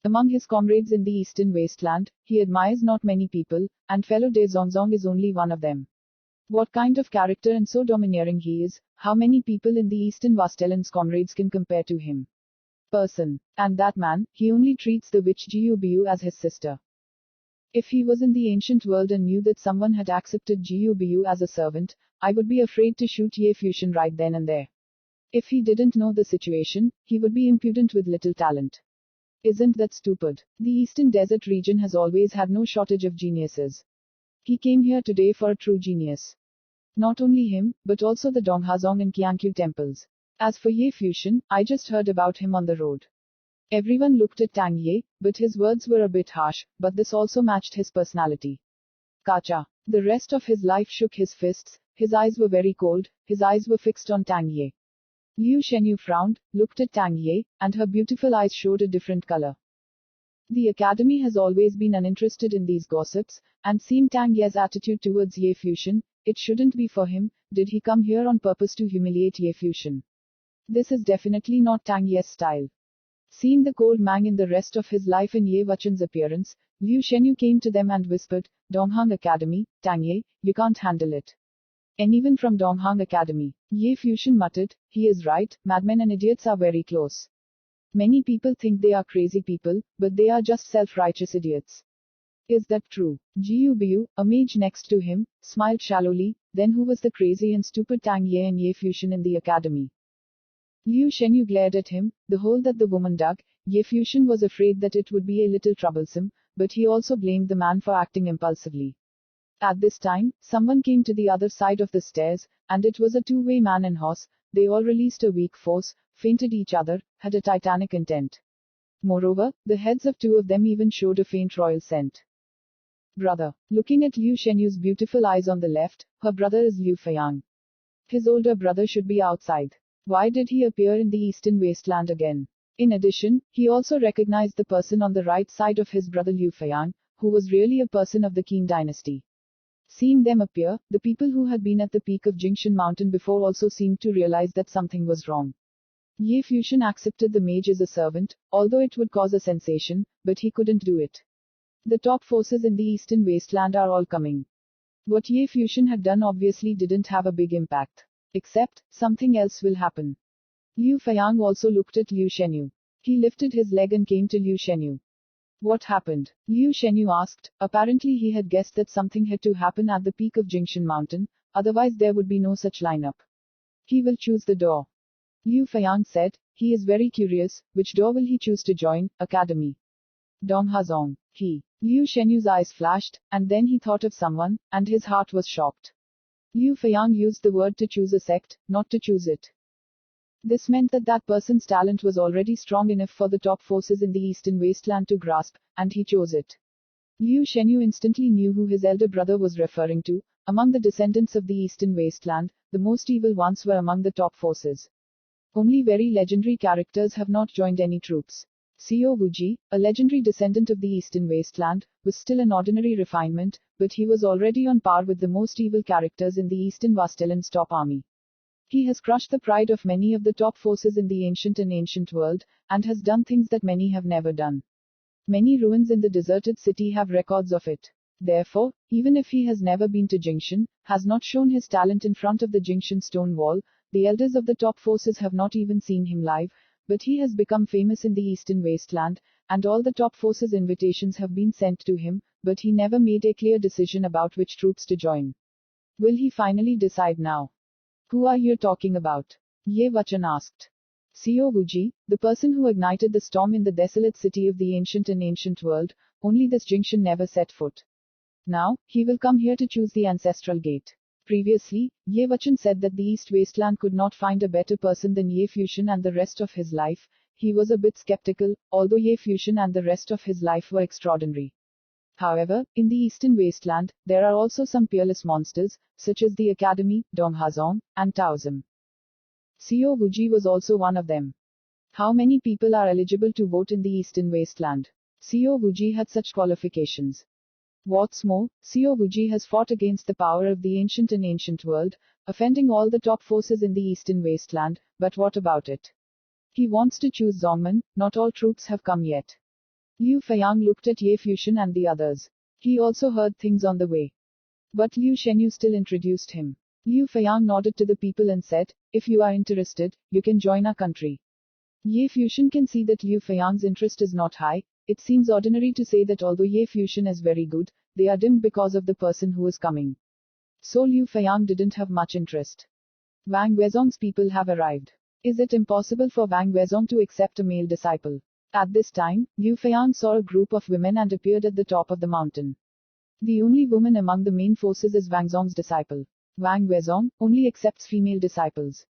Among his comrades in the Eastern Wasteland, he admires not many people, and fellow De Zongzong is only one of them. What kind of character and so domineering he is, how many people in the Eastern Wasteland's comrades can compare to him? Person. And that man, he only treats the witch Jiu Biu as his sister. If he was in the ancient world and knew that someone had accepted Jiu Biu as a servant, I would be afraid to shoot Ye Fusion right then and there. If he didn't know the situation, he would be impudent with little talent. Isn't that stupid? The Eastern Desert region has always had no shortage of geniuses. He came here today for a true genius. Not only him, but also the Donghazong and Qiankyu temples. As for Ye Fusion, I just heard about him on the road. Everyone looked at Tang Ye, but his words were a bit harsh, but this also matched his personality. Kacha. The rest of his life shook his fists, his eyes were very cold, his eyes were fixed on Tang Ye. Liu Shenyu frowned, looked at Tang Ye, and her beautiful eyes showed a different color. The academy has always been uninterested in these gossips, and seeing Tang Ye's attitude towards Ye Fusion, it shouldn't be for him. Did he come here on purpose to humiliate Ye Fusion? This is definitely not Tang Ye's style. Seeing the cold mang in the rest of his life in Ye Wuchen's appearance, Liu Shenyu came to them and whispered, "Donghang Academy, Tang Ye, you can't handle it." And even from Donghang Academy, Ye Fusion muttered, "He is right, madmen and idiots are very close. Many people think they are crazy people, but they are just self-righteous idiots." Is that true? Jiu Biu, a mage next to him, smiled shallowly. Then who was the crazy and stupid Tang Ye and Ye Fusion in the academy? Liu Shenyu glared at him. The hole that the woman dug, Ye Fusion was afraid that it would be a little troublesome, but he also blamed the man for acting impulsively. At this time, someone came to the other side of the stairs, and it was a two-way man and horse. They all released a weak force, feinted each other, had a titanic intent. Moreover, the heads of two of them even showed a faint royal scent. Brother. Looking at Liu Shenyu's beautiful eyes on the left, her brother is Liu Feiyang. His older brother should be outside. Why did he appear in the Eastern Wasteland again? In addition, he also recognized the person on the right side of his brother Liu Feiyang, who was really a person of the Qin dynasty. Seeing them appear, the people who had been at the peak of Jingshan Mountain before also seemed to realize that something was wrong. Ye Fusion accepted the mage as a servant, although it would cause a sensation, but he couldn't do it. The top forces in the Eastern Wasteland are all coming. What Ye Fusion had done obviously didn't have a big impact. Except, something else will happen. Liu Feiyang also looked at Liu Shenyu. He lifted his leg and came to Liu Shenyu. What happened? Liu Shenyu asked. Apparently he had guessed that something had to happen at the peak of Jingshan Mountain, otherwise there would be no such lineup. He will choose the door. Liu Feiyang said. He is very curious. Which door will he choose to join? Academy. Donghazong. Liu Shenyu's eyes flashed, and then he thought of someone, and his heart was shocked. Liu Feiyang used the word to choose a sect, not to choose it. This meant that that person's talent was already strong enough for the top forces in the Eastern Wasteland to grasp, and he chose it. Liu Shenyu instantly knew who his elder brother was referring to. Among the descendants of the Eastern Wasteland, the most evil ones were among the top forces. Only very legendary characters have not joined any troops. Xiao Wuji, a legendary descendant of the Eastern Wasteland, was still an ordinary refinement, but he was already on par with the most evil characters in the Eastern Wasteland's top army. He has crushed the pride of many of the top forces in the ancient world, and has done things that many have never done. Many ruins in the deserted city have records of it. Therefore, even if he has never been to Jingshan, has not shown his talent in front of the Jingshan stone wall, the elders of the top forces have not even seen him live, but he has become famous in the eastern wasteland, and all the top forces' invitations have been sent to him, but he never made a clear decision about which troops to join. Will he finally decide now? Who are you talking about? Ye Wachan asked. Xiao Wuji, the person who ignited the storm in the desolate city of the ancient and ancient world, only this Jingshan never set foot. Now, he will come here to choose the ancestral gate. Previously, Ye Wachan said that the East Wasteland could not find a better person than Ye Fusion and the rest of his life. He was a bit skeptical, although Ye Fusion and the rest of his life were extraordinary. However, in the Eastern Wasteland, there are also some peerless monsters, such as the Academy, Donghazong, and Taoism. Xiao Wuji was also one of them. How many people are eligible to vote in the Eastern Wasteland? Xiao Wuji had such qualifications. What's more, Xiao Wuji has fought against the power of the ancient and ancient world, offending all the top forces in the Eastern Wasteland, but what about it? He wants to choose Zongman, not all troops have come yet. Liu Feiyang looked at Ye Fusion and the others. He also heard things on the way. But Liu Shenyu still introduced him. Liu Feiyang nodded to the people and said, if you are interested, you can join our country. Ye Fusion can see that Liu Feiyang's interest is not high. It seems ordinary to say that although Ye Fusion is very good, they are dimmed because of the person who is coming. So Liu Feiyang didn't have much interest. Wang Wezong's people have arrived. Is it impossible for Wang Wezong to accept a male disciple? At this time, Liu Feiyang saw a group of women and appeared at the top of the mountain. The only woman among the main forces is Wang Zong's disciple. Wang Wezong only accepts female disciples.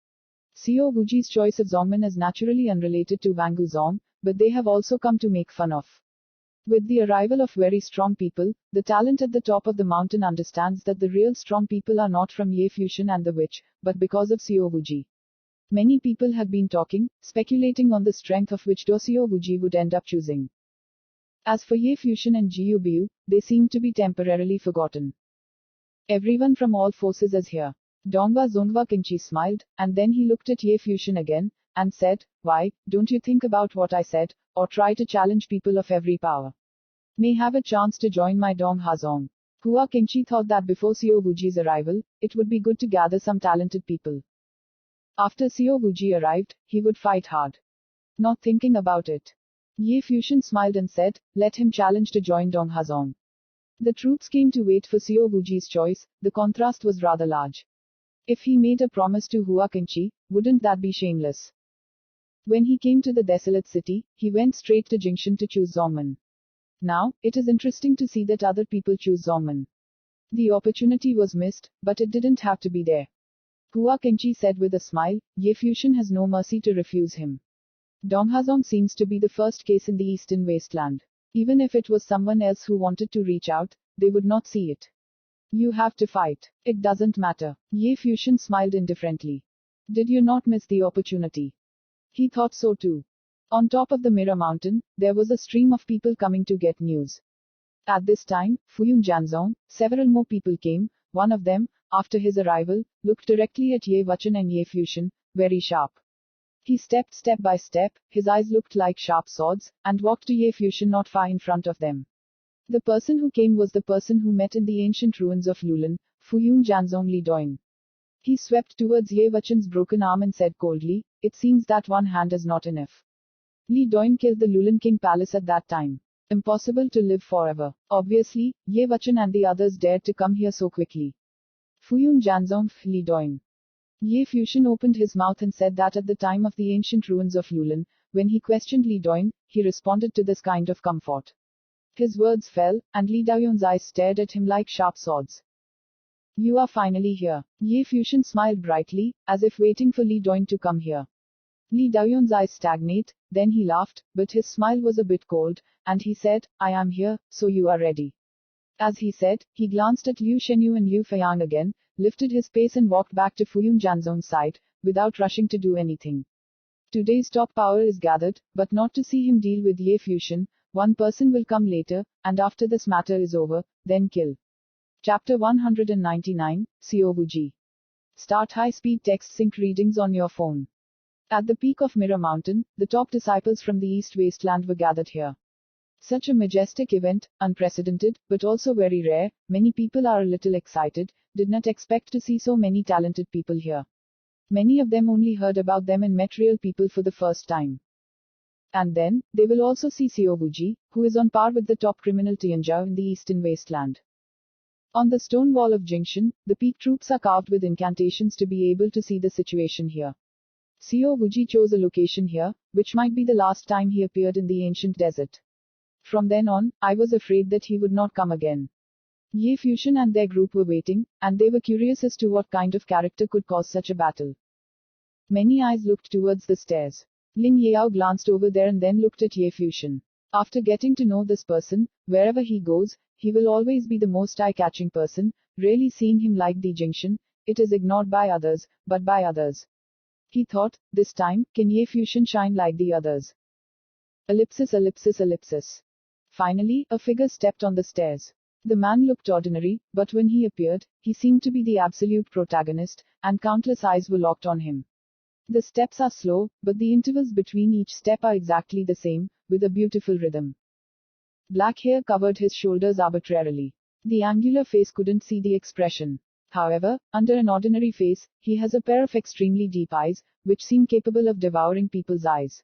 Xiao Wuji's choice of Zongman is naturally unrelated to Wang Wuzong, but they have also come to make fun of. With the arrival of very strong people, the talent at the top of the mountain understands that the real strong people are not from Ye Fusion and the witch, but because of Xiao Wuji. Many people had been talking, speculating on the strength of which door Xiao Wuji would end up choosing. As for Ye Fusion and Jiu Biu, they seem to be temporarily forgotten. Everyone from all forces is here. Dongba Zongwa Kinchi smiled, and then he looked at Ye Fusion again, and said, why, don't you think about what I said, or try to challenge people of every power? May have a chance to join my Donghazong. Hua Qingqi thought that before Xiao Wuji's arrival, it would be good to gather some talented people. After Xiao Wuji arrived, he would fight hard. Not thinking about it. Ye Fusion smiled and said, let him challenge to join Donghazong. The troops came to wait for Xiao Wuji's choice. The contrast was rather large. If he made a promise to Hua Qingqi, wouldn't that be shameless? When he came to the desolate city, he went straight to Jingshan to choose Zongman. Now, it is interesting to see that other people choose Zongman. The opportunity was missed, but it didn't have to be there. Hua Qingqi said with a smile, Ye Fusion has no mercy to refuse him. Donghazong seems to be the first case in the Eastern Wasteland. Even if it was someone else who wanted to reach out, they would not see it. You have to fight. It doesn't matter. Ye Fusion smiled indifferently. Did you not miss the opportunity? He thought so too. On top of the Mirror Mountain, there was a stream of people coming to get news. At this time, Fuyun Janzong, several more people came. One of them, after his arrival, looked directly at Ye Wachan and Ye Fusion, very sharp. He stepped step by step, his eyes looked like sharp swords, and walked to Ye Fusion not far in front of them. The person who came was the person who met in the ancient ruins of Lulan, Fuyun Janzong Li Doin. He swept towards Ye Wachan's broken arm and said coldly, it seems that one hand is not enough. Li Doin killed the Lulan King Palace at that time. Impossible to live forever. Obviously, Ye Wachan and the others dared to come here so quickly. Fuyun Janzong, Li Doin. Ye Fusion opened his mouth and said that at the time of the ancient ruins of Lulan, when he questioned Li Doin, he responded to this kind of comfort. His words fell, and Li Daoyun's eyes stared at him like sharp swords. You are finally here. Ye Fusion smiled brightly, as if waiting for Li Doin to come here. Li Daoyun's eyes stagnate, then he laughed, but his smile was a bit cold, and he said, I am here, so you are ready. As he said, he glanced at Liu Shenyu and Liu Feiyang again, lifted his pace and walked back to Fuyun Janzong's side, without rushing to do anything. Today's top power is gathered, but not to see him deal with Ye Fusion. One person will come later, and after this matter is over, then kill. Chapter 199, Xiao Wuji. Start high-speed text sync readings on your phone. At the peak of Mirror Mountain, the top disciples from the East Wasteland were gathered here. Such a majestic event, unprecedented, but also very rare, many people are a little excited, did not expect to see so many talented people here. Many of them only heard about them and met real people for the first time. And then, they will also see Seo Wooji, who is on par with the top criminal Tianzhou in the eastern wasteland. On the stone wall of Jingshan, the peak troops are carved with incantations to be able to see the situation here. Seo Wooji chose a location here, which might be the last time he appeared in the ancient desert. From then on, I was afraid that he would not come again. Ye Fusion and their group were waiting, and they were curious as to what kind of character could cause such a battle. Many eyes looked towards the stairs. Ling Yao glanced over there and then looked at Ye Fusion. After getting to know this person, wherever he goes, he will always be the most eye-catching person, rarely seeing him like the Jingshan, it is ignored by others, but by others. He thought, this time, can Ye Fusion shine like the others? Ellipsis, ellipsis, ellipsis. Finally, a figure stepped on the stairs. The man looked ordinary, but when he appeared, he seemed to be the absolute protagonist, and countless eyes were locked on him. The steps are slow, but the intervals between each step are exactly the same, with a beautiful rhythm. Black hair covered his shoulders arbitrarily. The angular face couldn't see the expression. However, under an ordinary face, he has a pair of extremely deep eyes, which seem capable of devouring people's eyes.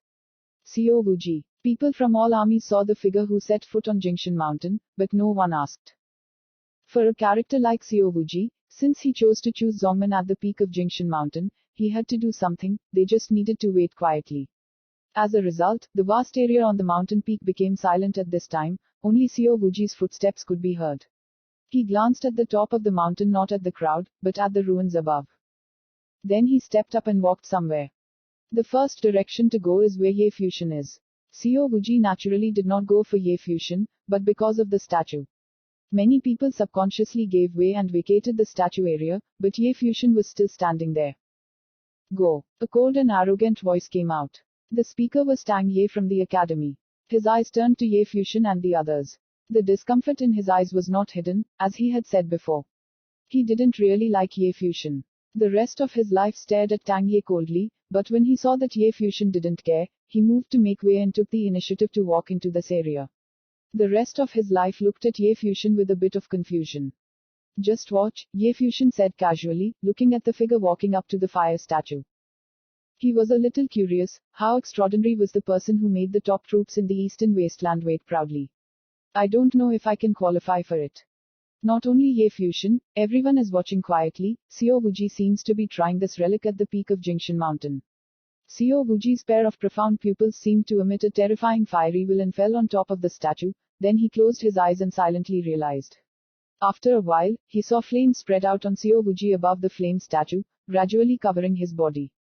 Seo Wooji. People from all armies saw the figure who set foot on Jingshan Mountain, but no one asked. For a character like Seo Wooji, since he chose to choose Zongman at the peak of Jingshan Mountain, he had to do something, they just needed to wait quietly. As a result, the vast area on the mountain peak became silent at this time, only Seo Wooji's footsteps could be heard. He glanced at the top of the mountain, not at the crowd, but at the ruins above. Then he stepped up and walked somewhere. The first direction to go is where Ye Fusion is. Seo Wooji naturally did not go for Ye Fusion, but because of the statue. Many people subconsciously gave way and vacated the statue area, but Ye Fusion was still standing there. Go. A cold and arrogant voice came out. The speaker was Tang Ye from the academy. His eyes turned to Ye Fusion and the others. The discomfort in his eyes was not hidden, as he had said before. He didn't really like Ye Fusion. The rest of his life stared at Tang Ye coldly, but when he saw that Ye Fusion didn't care, he moved to make way and took the initiative to walk into this area. The rest of his life looked at Ye Fusion with a bit of confusion. Just watch, Ye Fusion said casually, looking at the figure walking up to the fire statue. He was a little curious, how extraordinary was the person who made the top troops in the eastern wasteland wait proudly. I don't know if I can qualify for it. Not only Ye Fusion, everyone is watching quietly. Seo Wooji seems to be trying this relic at the peak of Jingshan Mountain. Seo Wooji's pair of profound pupils seemed to emit a terrifying fiery will and fell on top of the statue, then he closed his eyes and silently realized. After a while, he saw flames spread out on Seo Wooji above the flame statue, gradually covering his body.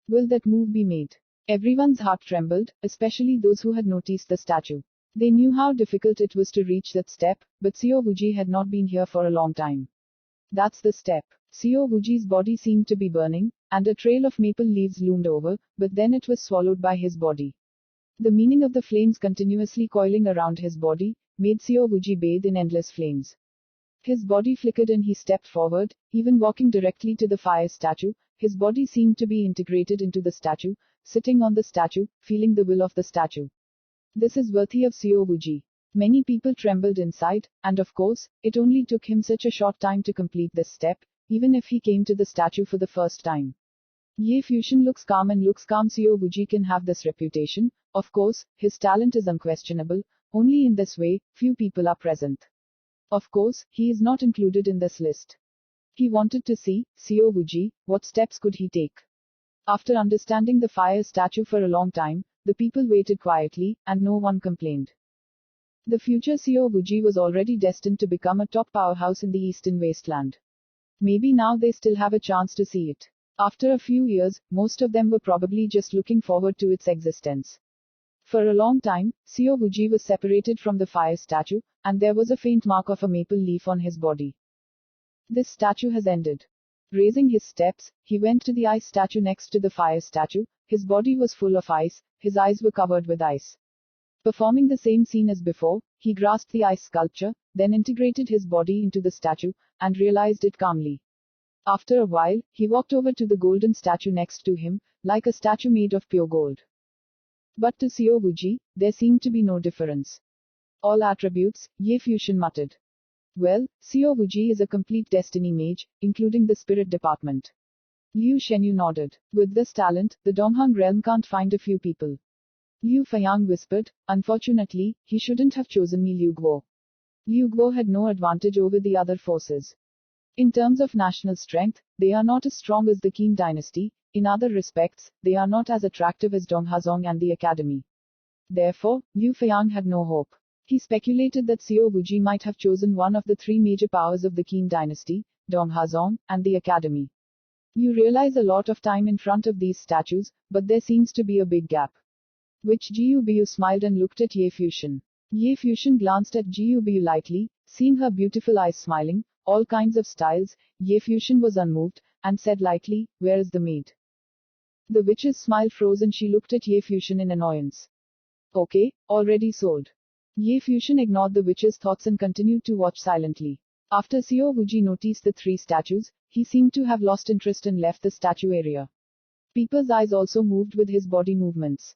Will that move be made? Everyone's heart trembled, especially those who had noticed the statue. They knew how difficult it was to reach that step, but Seo Wooji had not been here for a long time. That's the step. Seo Wooji's body seemed to be burning, and a trail of maple leaves loomed over, but then it was swallowed by his body. The meaning of the flames continuously coiling around his body made Seo Wooji bathe in endless flames. His body flickered and he stepped forward, even walking directly to the fire statue. His body seemed to be integrated into the statue, sitting on the statue, feeling the will of the statue. This is worthy of Seo Wooji. Many people trembled inside, and of course, it only took him such a short time to complete this step, even if he came to the statue for the first time. Ye Fusion looks calm and looks calm. Seo Wooji can have this reputation. Of course, his talent is unquestionable, only in this way, few people are present. Of course, he is not included in this list. He wanted to see, Seo Wooji, what steps could he take. After understanding the fire statue for a long time, the people waited quietly, and no one complained. The future Seo Wooji was already destined to become a top powerhouse in the eastern wasteland. Maybe now they still have a chance to see it. After a few years, most of them were probably just looking forward to its existence. For a long time, Seo Wooji was separated from the fire statue, and there was a faint mark of a maple leaf on his body. This statue has ended. Raising his steps, he went to the ice statue next to the fire statue. His body was full of ice, his eyes were covered with ice. Performing the same scene as before, he grasped the ice sculpture, then integrated his body into the statue, and realized it calmly. After a while, he walked over to the golden statue next to him, like a statue made of pure gold. But to Seo Wooji, there seemed to be no difference. All attributes, Ye Fusion muttered. Well, Xiao Wuji is a complete destiny mage, including the spirit department. Liu Shenyu nodded. With this talent, the Donghang realm can't find a few people. Liu Feyang whispered, unfortunately, he shouldn't have chosen me. Liu Guo. Liu Guo had no advantage over the other forces. In terms of national strength, they are not as strong as the Qin dynasty. In other respects, they are not as attractive as Donghazong and the academy. Therefore, Liu Feyang had no hope. He speculated that Xiao Wuji might have chosen one of the three major powers of the Qin dynasty, Donghazong, and the academy. You realize a lot of time in front of these statues, but there seems to be a big gap. Which Jiu Biu smiled and looked at Ye Fusion. Ye Fusion glanced at Jiu Biu lightly, seeing her beautiful eyes smiling, all kinds of styles. Ye Fusion was unmoved, and said lightly, where is the maid? The witch's smile froze and she looked at Ye Fusion in annoyance. Okay, already sold. Ye Fusion ignored the witch's thoughts and continued to watch silently. After Xiao Wuji noticed the three statues, he seemed to have lost interest and left the statue area. People's eyes also moved with his body movements.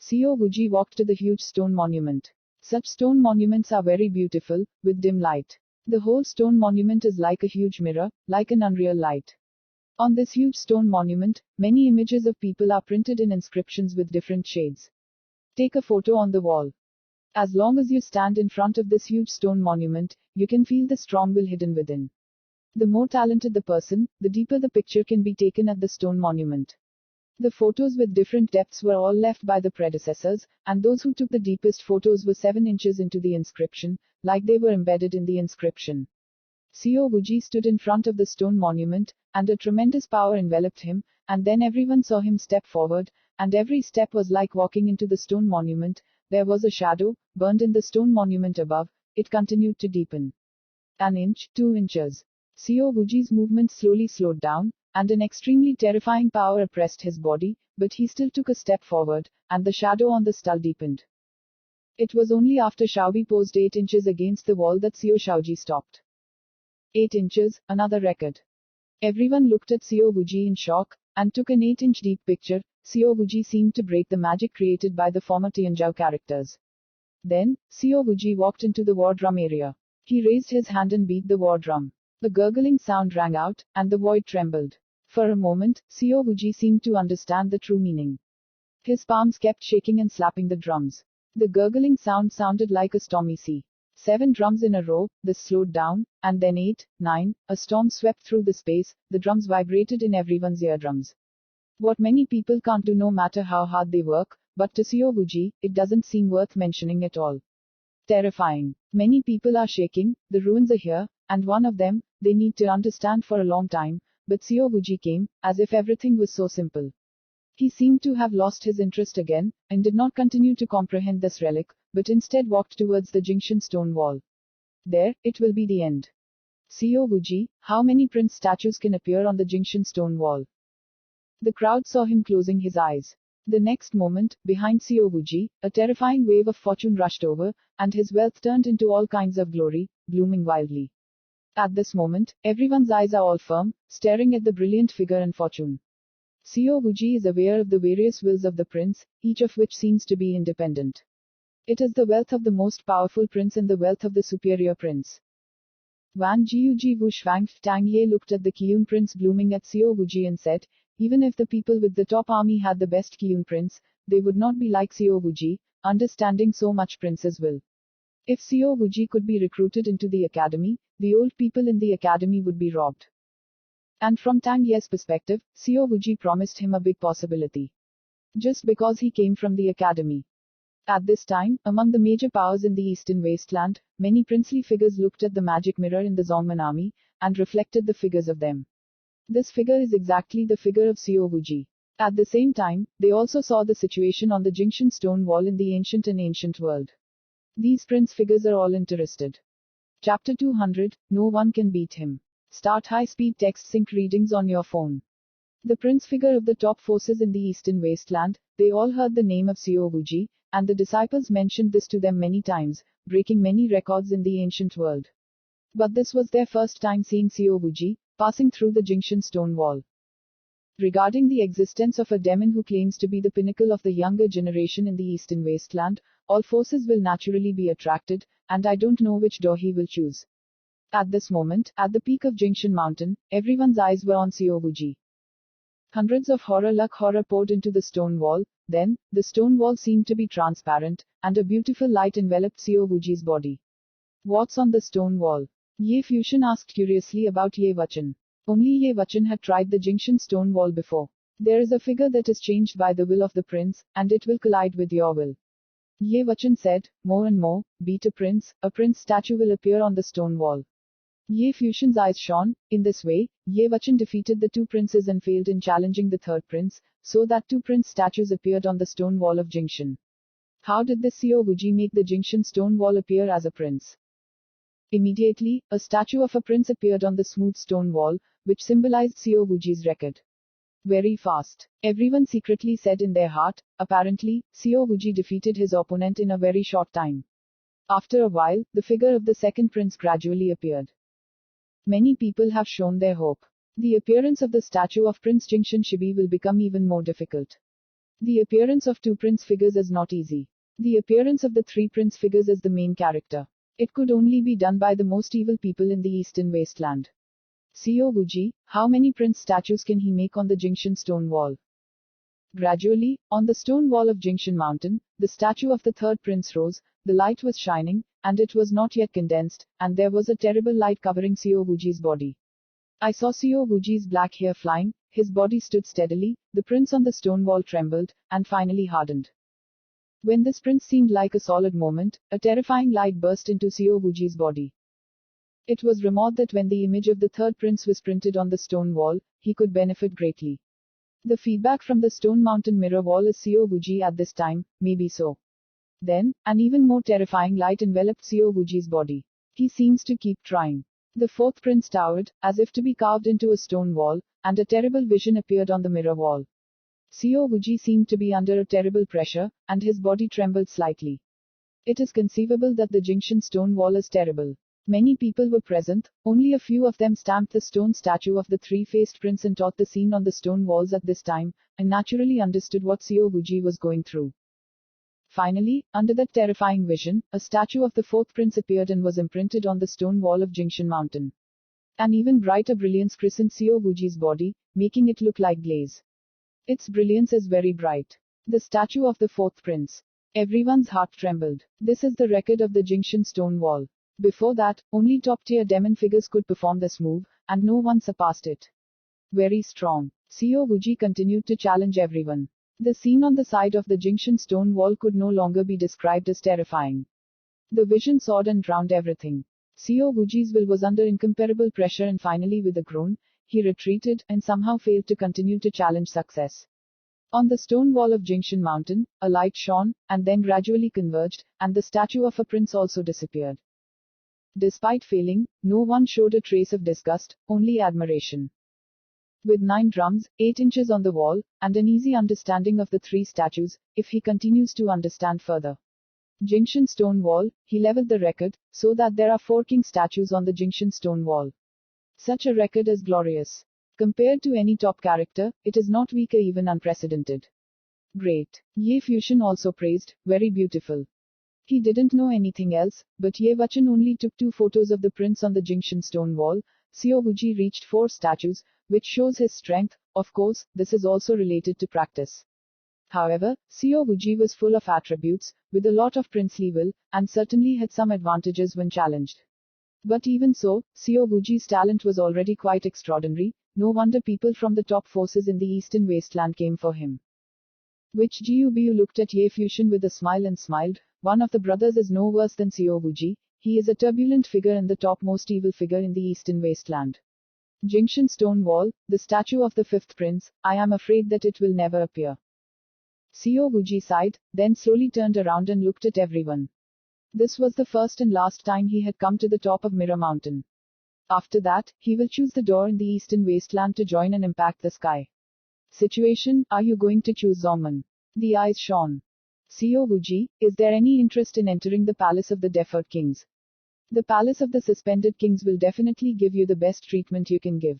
Xiao Wuji walked to the huge stone monument. Such stone monuments are very beautiful, with dim light. The whole stone monument is like a huge mirror, like an unreal light. On this huge stone monument, many images of people are printed in inscriptions with different shades. Take a photo on the wall. As long as you stand in front of this huge stone monument, you can feel the strong will hidden within. The more talented the person, the deeper the picture can be taken at the stone monument. The photos with different depths were all left by the predecessors, and those who took the deepest photos were 7 inches into the inscription, like they were embedded in the inscription. Xiao Wuji stood in front of the stone monument, and a tremendous power enveloped him, and then everyone saw him step forward, and every step was like walking into the stone monument. There was a shadow, burned in the stone monument above. It continued to deepen. An inch, 2 inches. Xiao Wuji's movement slowly slowed down, and an extremely terrifying power oppressed his body, but he still took a step forward, and the shadow on the skull deepened. It was only after Xiaobi posed 8 inches against the wall that Xiao Shaoji stopped. 8 inches, another record. Everyone looked at Xiao Wuji in shock, and took an 8-inch deep picture. Xiao Wuji seemed to break the magic created by the former Tianzhou characters. Then, Xiao Wuji walked into the war drum area. He raised his hand and beat the war drum. The gurgling sound rang out, and the void trembled. For a moment, Xiao Wuji seemed to understand the true meaning. His palms kept shaking and slapping the drums. The gurgling sound sounded like a stormy sea. 7 drums in a row, this slowed down, and then 8, 9, a storm swept through the space. The drums vibrated in everyone's eardrums. What many people can't do no matter how hard they work, but to Xiao Wuji, it doesn't seem worth mentioning at all. Terrifying. Many people are shaking, the ruins are here, and one of them, they need to understand for a long time, but Xiao Wuji came, as if everything was so simple. He seemed to have lost his interest again, and did not continue to comprehend this relic, but instead walked towards the Jingshan stone wall. There, it will be the end. Xiao Wuji, how many prince statues can appear on the Jingshan stone wall? The crowd saw him closing his eyes. The next moment, behind Xiao Wuji, a terrifying wave of fortune rushed over, and his wealth turned into all kinds of glory, blooming wildly. At this moment, everyone's eyes are all firm, staring at the brilliant figure and fortune. Xiao Wuji is aware of the various wills of the prince, each of which seems to be independent. It is the wealth of the most powerful prince and the wealth of the superior prince. Wang Jiuji Wu Shuang Tang Ye looked at the Qiyun prince blooming at Xiao Wuji and said, even if the people with the top army had the best Qiyun prince, they would not be like Xiao Wuji, understanding so much prince's will. If Xiao Wuji could be recruited into the academy, the old people in the academy would be robbed. And from Tang Ye's perspective, Xiao Wuji promised him a big possibility. Just because he came from the academy. At this time, among the major powers in the eastern wasteland, many princely figures looked at the magic mirror in the Zongman army, and reflected the figures of them. This figure is exactly the figure of Xiao Wuji. At the same time, they also saw the situation on the Jingshan stone wall in the ancient and ancient world. These prince figures are all interested. Chapter 200, No one can beat him. Start high-speed text sync readings on your phone. The prince figure of the top forces in the eastern wasteland, they all heard the name of Xiao Wuji, and the disciples mentioned this to them many times, breaking many records in the ancient world. But this was their first time seeing Xiao Wuji, passing through the Jingshan stone wall. Regarding the existence of a demon who claims to be the pinnacle of the younger generation in the Eastern Wasteland, all forces will naturally be attracted, and I don't know which door he will choose. At this moment, at the peak of Jingshan Mountain, everyone's eyes were on Xiao Wuji. Hundreds of horror poured into the stone wall, then, the stone wall seemed to be transparent, and a beautiful light enveloped Xiao Wuji's body. What's on the stone wall? Ye Fusion asked curiously about Ye Wuchen. Only Ye Wuchen had tried the Jingshan stone wall before. There is a figure that is changed by the will of the prince, and it will collide with your will. Ye Wuchen said, more and more, beat a prince statue will appear on the stone wall. Ye Fusion's eyes shone. In this way, Ye Wuchen defeated the two princes and failed in challenging the third prince, so that two prince statues appeared on the stone wall of Jingshan. How did this Xiao Wuji make the Jingshan stone wall appear as a prince? Immediately, a statue of a prince appeared on the smooth stone wall, which symbolized Xiao Wuji's record. Very fast. Everyone secretly said in their heart, apparently, Xiao Wuji defeated his opponent in a very short time. After a while, the figure of the second prince gradually appeared. Many people have shown their hope. The appearance of the statue of Prince Jingshan Shibi will become even more difficult. The appearance of two prince figures is not easy. The appearance of the three prince figures is the main character. It could only be done by the most evil people in the Eastern Wasteland. Xiao Wuji, how many prince statues can he make on the Jingshan stone wall? Gradually, on the stone wall of Jingshan Mountain, the statue of the third prince rose, the light was shining, and it was not yet condensed, and there was a terrible light covering Xiao Wuji's body. I saw Xiao Wuji's black hair flying, his body stood steadily, the prince on the stone wall trembled, and finally hardened. When this prince seemed like a solid moment, a terrifying light burst into Xiao Wuji's body. It was rumored that when the image of the third prince was printed on the stone wall, he could benefit greatly. The feedback from the stone mountain mirror wall is Xiao Wuji at this time, maybe so. Then, an even more terrifying light enveloped Xiao Wuji's body. He seems to keep trying. The fourth prince towered, as if to be carved into a stone wall, and a terrible vision appeared on the mirror wall. Xiao Wuji seemed to be under a terrible pressure, and his body trembled slightly. It is conceivable that the Jingshan stone wall is terrible. Many people were present, only a few of them stamped the stone statue of the three-faced prince and taught the scene on the stone walls at this time, and naturally understood what Xiao Wuji was going through. Finally, under that terrifying vision, a statue of the fourth prince appeared and was imprinted on the stone wall of Jingshan Mountain. An even brighter brilliance christened Xiao Wuji's body, making it look like glaze. Its brilliance is very bright. The statue of the fourth prince. Everyone's heart trembled. This is the record of the Jingshan stone wall. Before that, only top-tier demon figures could perform this move, and no one surpassed it. Very strong. Xiao Wuji continued to challenge everyone. The scene on the side of the Jingshan stone wall could no longer be described as terrifying. The vision soared and drowned everything. Xiao Wuji's will was under incomparable pressure, and finally with a groan, he retreated, and somehow failed to continue to challenge success. On the stone wall of Jingshan Mountain, a light shone, and then gradually converged, and the statue of a prince also disappeared. Despite failing, no one showed a trace of disgust, only admiration. With 9 drums, 8 inches on the wall, and an easy understanding of the 3 statues, if he continues to understand further. Jingshan stone wall, he leveled the record, so that there are 4 king statues on the Jingshan stone wall. Such a record is glorious. Compared to any top character, it is not weak or even unprecedented. Great. Ye Fusion also praised, very beautiful. He didn't know anything else, but Ye Wuchen only took 2 photos of the prince on the Jingshan stone wall. Xiao Wuji reached 4 statues, which shows his strength. Of course, this is also related to practice. However, Xiao Wuji was full of attributes, with a lot of princely will, and certainly had some advantages when challenged. But even so, Xiao Wuji's talent was already quite extraordinary. No wonder people from the top forces in the Eastern Wasteland came for him. Which GUBU looked at Ye Fusion with a smile and smiled. One of the brothers is no worse than Xiao Wuji. He is a turbulent figure and the topmost evil figure in the Eastern Wasteland. Jingshan stone wall, the statue of the fifth prince, I am afraid that it will never appear. Xiao Wuji sighed, then slowly turned around and looked at everyone. This was the first and last time he had come to the top of Mirror Mountain. After that, he will choose the door in the Eastern Wasteland to join and impact the sky. Situation, are you going to choose Zongman? The eyes shone. Xiao Wuji, is there any interest in entering the palace of the deferred kings? The palace of the suspended kings will definitely give you the best treatment you can give.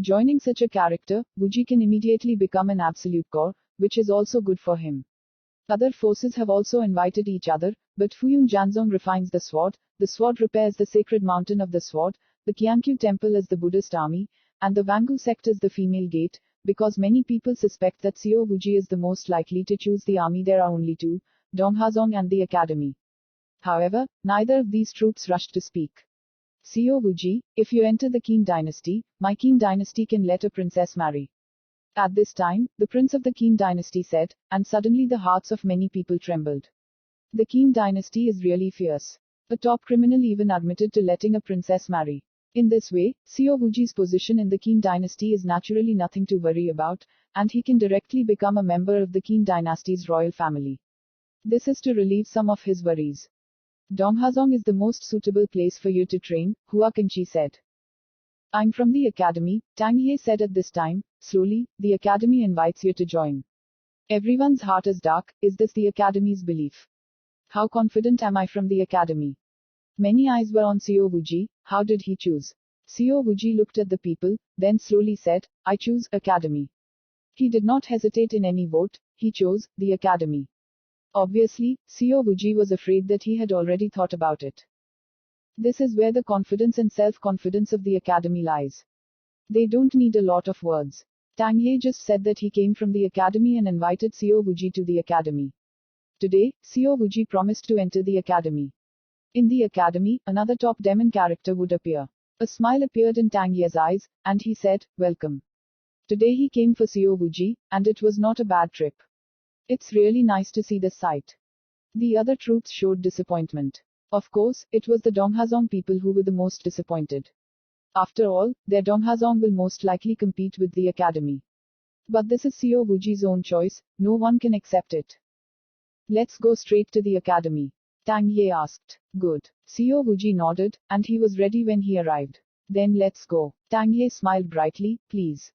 Joining such a character, Wuji can immediately become an absolute core, which is also good for him. Other forces have also invited each other, but Fuyun Janzong refines the sword repairs the sacred mountain of the sword, the Qiankyu temple is the Buddhist army, and the Wangu sect is the female gate, because many people suspect that Xiao Wuji is the most likely to choose the army. There are only two, Donghazong and the academy. However, neither of these troops rushed to speak. Xiao Wuji, if you enter the Qin dynasty, my Qin dynasty can let a princess marry. At this time, the prince of the Qin dynasty said, and suddenly the hearts of many people trembled. The Qin dynasty is really fierce. A top criminal even admitted to letting a princess marry. In this way, Xiao Wuji's position in the Qin dynasty is naturally nothing to worry about, and he can directly become a member of the Qin dynasty's royal family. This is to relieve some of his worries. Donghazong is the most suitable place for you to train, Hua Kenchi said. I'm from the academy, Tang He said at this time. Slowly, the academy invites you to join. Everyone's heart is dark. Is this the academy's belief? How confident am I from the academy? Many eyes were on Xiao Wuji. How did he choose? Xiao Wuji looked at the people, then slowly said, I choose academy. He did not hesitate in any vote, he chose the academy. Obviously, Xiao Wuji was afraid that he had already thought about it. This is where the confidence and self-confidence of the academy lies. They don't need a lot of words. Tang He just said that he came from the academy and invited Xiao Wuji to the academy. Today, Xiao Wuji promised to enter the academy. In the academy, another top demon character would appear. A smile appeared in Tang He's eyes, and he said, welcome. Today he came for Xiao Wuji, and it was not a bad trip. It's really nice to see this sight. The other troops showed disappointment. Of course, it was the Donghazong people who were the most disappointed. After all, their Donghazong will most likely compete with the academy. But this is Xiao Wuji's own choice, no one can accept it. Let's go straight to the academy. Tang He asked. Good. Xiao Wuji nodded, and he was ready when he arrived. Then let's go. Tang He smiled brightly, please.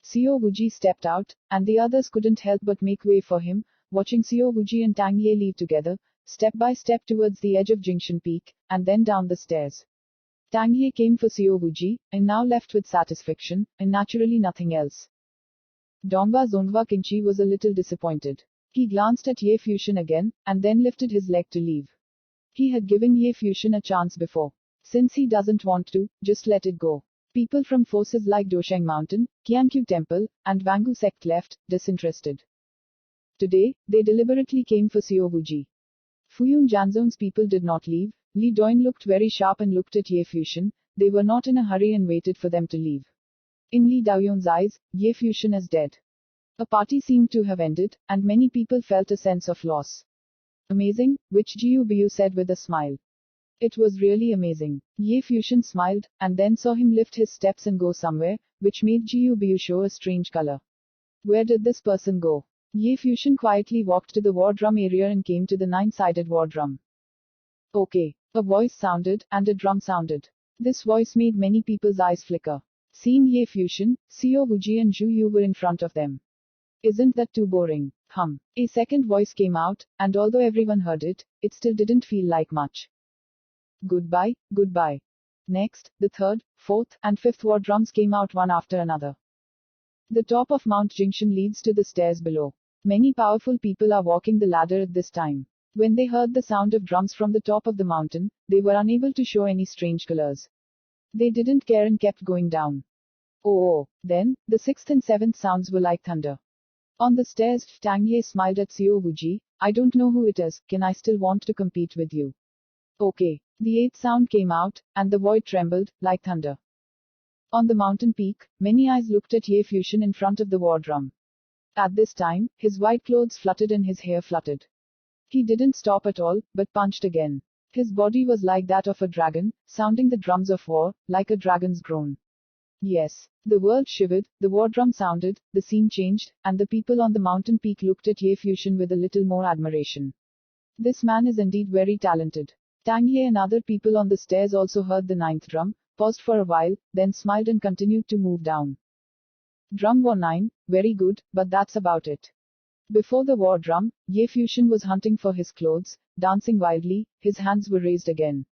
Xiao Wuji stepped out, and the others couldn't help but make way for him, watching Xiao Wuji and Tang He leave together, step by step towards the edge of Jingshan Peak, and then down the stairs. Tang He came for Xiao Wuji, and now left with satisfaction, and naturally nothing else. Dongba Zongwa Kinchi was a little disappointed. He glanced at Ye Fusion again, and then lifted his leg to leave. He had given Ye Fusion a chance before. Since he doesn't want to, just let it go. People from forces like Dosheng Mountain, Qiankyu Temple, and Wangu sect left, disinterested. Today, they deliberately came for Xiao Wuji. Fuyun Janzong's people did not leave. Li Doin looked very sharp and looked at Ye Fusion. They were not in a hurry and waited for them to leave. In Li Daoyon's eyes, Ye Fusion is dead. A party seemed to have ended, and many people felt a sense of loss. Amazing, which Jiu said with a smile. It was really amazing. Ye Fusion smiled, and then saw him lift his steps and go somewhere, which made Jiu show a strange color. Where did this person go? Ye Fusion quietly walked to the war drum area and came to the 9-sided war drum. Okay. A voice sounded, and a drum sounded. This voice made many people's eyes flicker. Seeing Ye Fusion, Xiao Wuji and Zhu Yu were in front of them. Isn't that too boring? A second voice came out, and although everyone heard it, it still didn't feel like much. Goodbye, goodbye. Next, the third, fourth, and fifth war drums came out one after another. The top of Mount Jingshan leads to the stairs below. Many powerful people are walking the ladder at this time. When they heard the sound of drums from the top of the mountain, they were unable to show any strange colors. They didn't care and kept going down. Oh, then, the sixth and seventh sounds were like thunder. On the stairs, Tang He smiled at Xiao Wuji. I don't know who it is, can I still want to compete with you? Okay. The eighth sound came out, and the void trembled, like thunder. On the mountain peak, many eyes looked at Ye Fusion in front of the war drum. At this time, his white clothes fluttered and his hair fluttered. He didn't stop at all, but punched again. His body was like that of a dragon, sounding the drums of war, like a dragon's groan. Yes. The world shivered, the war drum sounded, the scene changed, and the people on the mountain peak looked at Ye Fusion with a little more admiration. This man is indeed very talented. Tang He and other people on the stairs also heard the ninth drum, paused for a while, then smiled and continued to move down. Drum war 9, very good, but that's about it. Before the war drum, Ye Fusion was hunting for his clothes, dancing wildly, his hands were raised again.